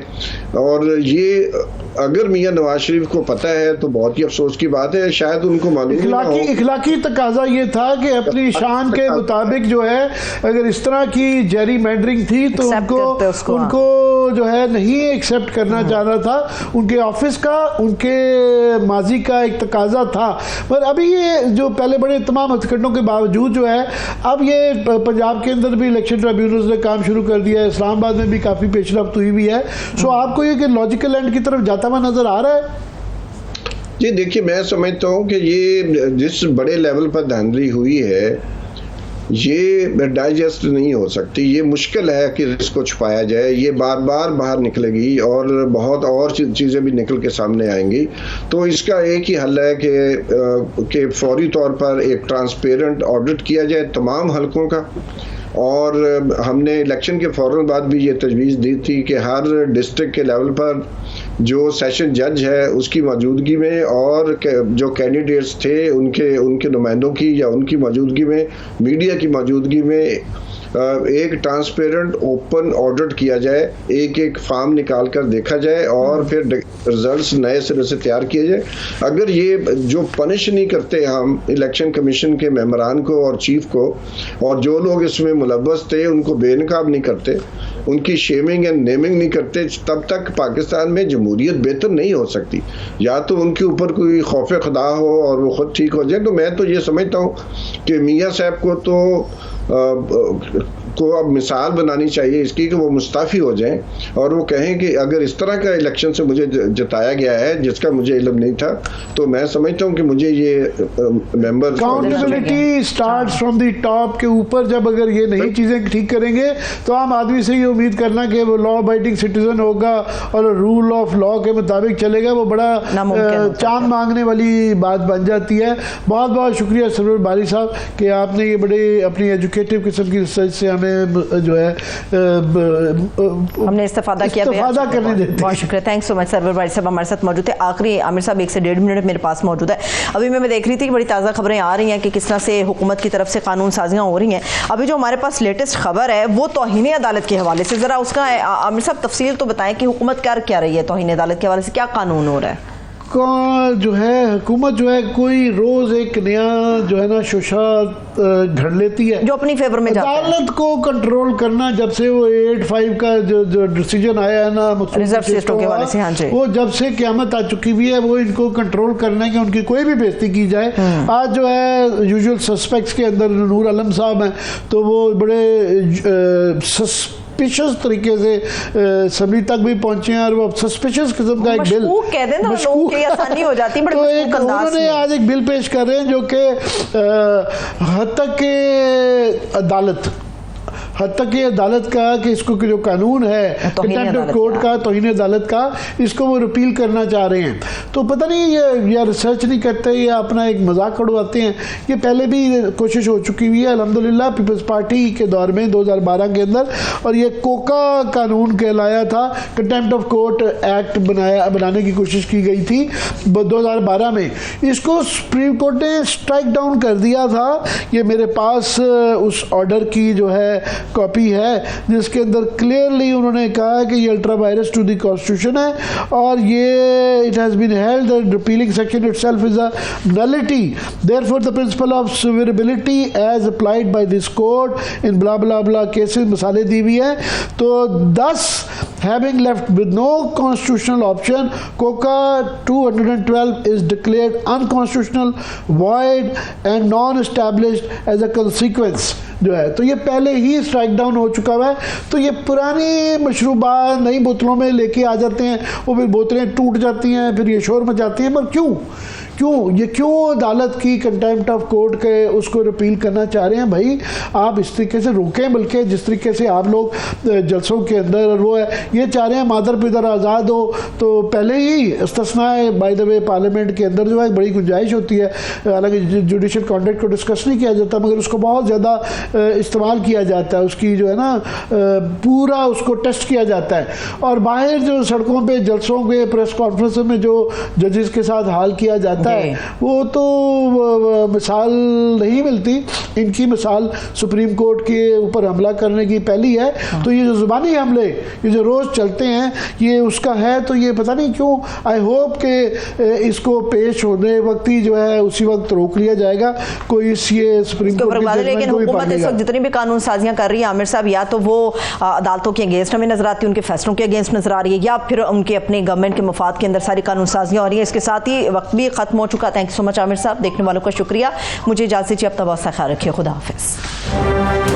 और ये अगर मियां नवाज शरीफ को पता है तो बहुत ही अफसोस की बात है, शायद उनको मालूम इखलाकी तकाजा ये था कि अपनी शान के मुताबिक जो है अगर इस तरह की जेरी मैंडरिंग थी तो उनको जो है नहीं एक्सेप्ट करना चाह रहा था। उनके ऑफिस का, उनके माजी का एक तकाजा था। पर अभी ये जो पहले बड़े तमाम हथकंडों के बावजूद जो है अब ये पंजाब के अंदर भी इलेक्शन ट्रिब्यूनल्स ने काम शुरू कर दिया है, इस्लामाबाद में भी काफ़ी पेशरफ्त हुई भी है। सो आपको ये कि लॉजिकल एंड की तरफ जाता हुआ नजर आ रहा है? जी देखिए, मैं समझता हूँ कि ये जिस बड़े लेवल पर धांधली हुई है ये डाइजेस्ट नहीं हो सकती। ये मुश्किल है कि इसको छुपाया जाए, ये बार बार बाहर निकलेगी और बहुत और चीज़ें भी निकल के सामने आएंगी। तो इसका एक ही हल है कि फौरी तौर पर एक ट्रांसपेरेंट ऑडिट किया जाए तमाम हलकों का। और हमने इलेक्शन के फ़ौरन बाद भी ये तजवीज़ दी थी कि हर डिस्ट्रिक्ट के लेवल पर जो सेशन जज है उसकी मौजूदगी में और जो कैंडिडेट्स थे उनके नुमाइंदों की या उनकी मौजूदगी में, मीडिया की मौजूदगी में एक ट्रांसपेरेंट ओपन ऑडिट किया जाए, एक फॉर्म निकाल कर देखा जाए और फिर रिजल्ट्स नए सिरे से तैयार किए जाए। अगर ये जो पनिश नहीं करते हम इलेक्शन कमीशन के मेंबरान को और चीफ को, और जो लोग इसमें मुलव्वस थे उनको बेनकाब नहीं करते, उनकी शेमिंग एंड नेमिंग नहीं करते, तब तक पाकिस्तान में जमहूरियत बेहतर नहीं हो सकती। या तो उनके ऊपर कोई खौफ खुदा हो और वो खुद ठीक हो जाए। तो मैं तो ये समझता हूँ कि मियाँ साहब को अब मिसाल बनानी चाहिए इसकी कि वो मुस्ताफ़ी हो जाएं और वो कहें कि अगर इस तरह का इलेक्शन से मुझे जिताया गया है जिसका मुझे इल्म नहीं था, तो मैं समझता हूँ कि मुझे ये member accountability starts from the top के ऊपर। जब अगर ये नई चीज़ें ठीक करेंगे तो आम आदमी से ये उम्मीद करना कि वो लॉ अबाइडिंग सिटीजन होगा और रूल ऑफ लॉ के मुताबिक चलेगा, वो बड़ा चांद मांगने वाली बात बन जाती है। बहुत बहुत शुक्रिया सरवर बारी साहब कि आपने ये बड़े अपनी एजुकेटिव किस्म की रिसर्च से जो है हमने इस्तेफादा किया, करने देते। बहुत शुक्रिया, थैंक्स सो मच। सरवर बारी साहब हमारे साथ मौजूद है। आखिरी आमिर साहब 1 से 1.5 मिनट मेरे पास मौजूद है। अभी मैं देख रही थी कि बड़ी ताज़ा खबरें आ रही हैं कि किस तरह से हुकूमत की तरफ से कानून साजियाँ हो रही हैं। अभी जो हमारे पास लेटेस्ट खबर है वो तौहीन अदालत के हवाले से, ज़रा उसका आमिर साहब तफसील तो बताएं कि हुकूमत क्या रही है तौहीन अदालत के हवाले से, क्या कानून हो रहा है? जो है हुकूमत जो है कोई रोज एक नया जो है ना शोशा घड़ लेती है जो अपनी फेवर में जाता है। अदालत को कंट्रोल करना, जब से वो 85 का जो डिसीजन आया है ना रिजर्व सीटों के हवाले से, हाँ जी, वो जब से क़यामत आ चुकी हुई है, वो इनको कंट्रोल करना है कि उनकी कोई भी बेइज्जती की जाए। आज जो है यूजुअल सस्पेक्ट्स के अंदर नूर आलम साहब हैं, तो वो बड़े सस्पिशियस तरीके से असम्बली तक भी पहुंचे हैं और वो सस्पिशियस किस्म का एक बिल कह दें ना लोगों के आसानी हो जाती है। तो उन्होंने आज एक बिल पेश कर रहे हैं जो कि हद तक के हद तक ये अदालत का कि इसको जो कानून है कंटेम्प्ट ऑफ कोर्ट का, तौहीन अदालत का, इसको वो रिपील करना चाह रहे हैं। तो पता नहीं ये या रिसर्च नहीं करते या अपना एक मजाक उड़वाते हैं। ये पहले भी कोशिश हो चुकी हुई है अल्हम्दुलिल्लाह पीपल्स पार्टी के दौर में 2012 के अंदर, और ये कोका कानून कहलाया था, कंटेम्प्ट ऑफ कोर्ट एक्ट बनाने की कोशिश की गई थी 2012 में। इसको सुप्रीम कोर्ट ने स्ट्राइक डाउन कर दिया था। ये मेरे पास उस ऑर्डर की जो है कॉपी है जिसके अंदर क्लियरली उन्होंने कहा कि ये ultra vires to the constitution है, और ये it has been held that repealing section itself is a nullity, therefore the principle of severability as applied by this court in blah blah blah cases मसाले दी हुई है। तो 10 having left with no constitutional option, COCA 212 is declared unconstitutional, void and non-established as a consequence जो है। तो ये पहले ही स्ट्राइक डाउन हो चुका हुआ है। तो ये पुरानी मशरूबा नई बोतलों में लेके आ जाते हैं, वो फिर बोतलें टूट जाती हैं, फिर ये शोर मचाती हैं। पर क्यों अदालत की कंटेम्प्ट ऑफ कोर्ट के उसको रिपील करना चाह रहे हैं? भाई आप इस तरीके से रोकें, बल्कि जिस तरीके से आप लोग जलसों के अंदर वो है ये चाह रहे हैं मादर पिदर आज़ाद हो, तो पहले ही इस्तिस्ना है बाय द वे पार्लियामेंट के अंदर जो है बड़ी गुंजाइश होती है। हालांकि जुडिशल कॉन्ट्रैक्ट को डिस्कस नहीं किया जाता, मगर उसको बहुत ज़्यादा इस्तेमाल किया जाता है, उसकी जो है ना पूरा उसको टेस्ट किया जाता है। और बाहर जो सड़कों पर जलसों के प्रेस कॉन्फ्रेंस में जो जजेस के साथ हाल किया जाता है वो तो मिसाल नहीं मिलती। इनकी मिसाल सुप्रीम कोर्ट के ऊपर हमला करने की पहली है। तो ये जो जुबानी हमले ये जो रोज चलते हैं ये उसका है। तो ये पता नहीं क्यों, आई होप के इसको पेश होने वक्त ही जो है उसी वक्त रोक लिया जाएगा। कोई ये सुप्रीम कोर्ट की लेकिन हुकूमत इस वक्त जितनी भी कानून साजियां कर रही है आमिर साहब, या तो वो अदालतों के अगेंस्ट हमें नजर आती है, उनके फैसलों के अगेंस्ट नजर आ रही है, या फिर उनके अपने गवर्नमेंट के मफाद के अंदर सारी कानून साजियां हो रही है। इसके साथ ही वक्त भी खत्म हो चुका। Thank you so much Aamir साहब, देखने वालों का शुक्रिया। मुझे इजाजत दीजिए, अब तक बहुत सा ख्याल रखिए। खुदा हाफिज।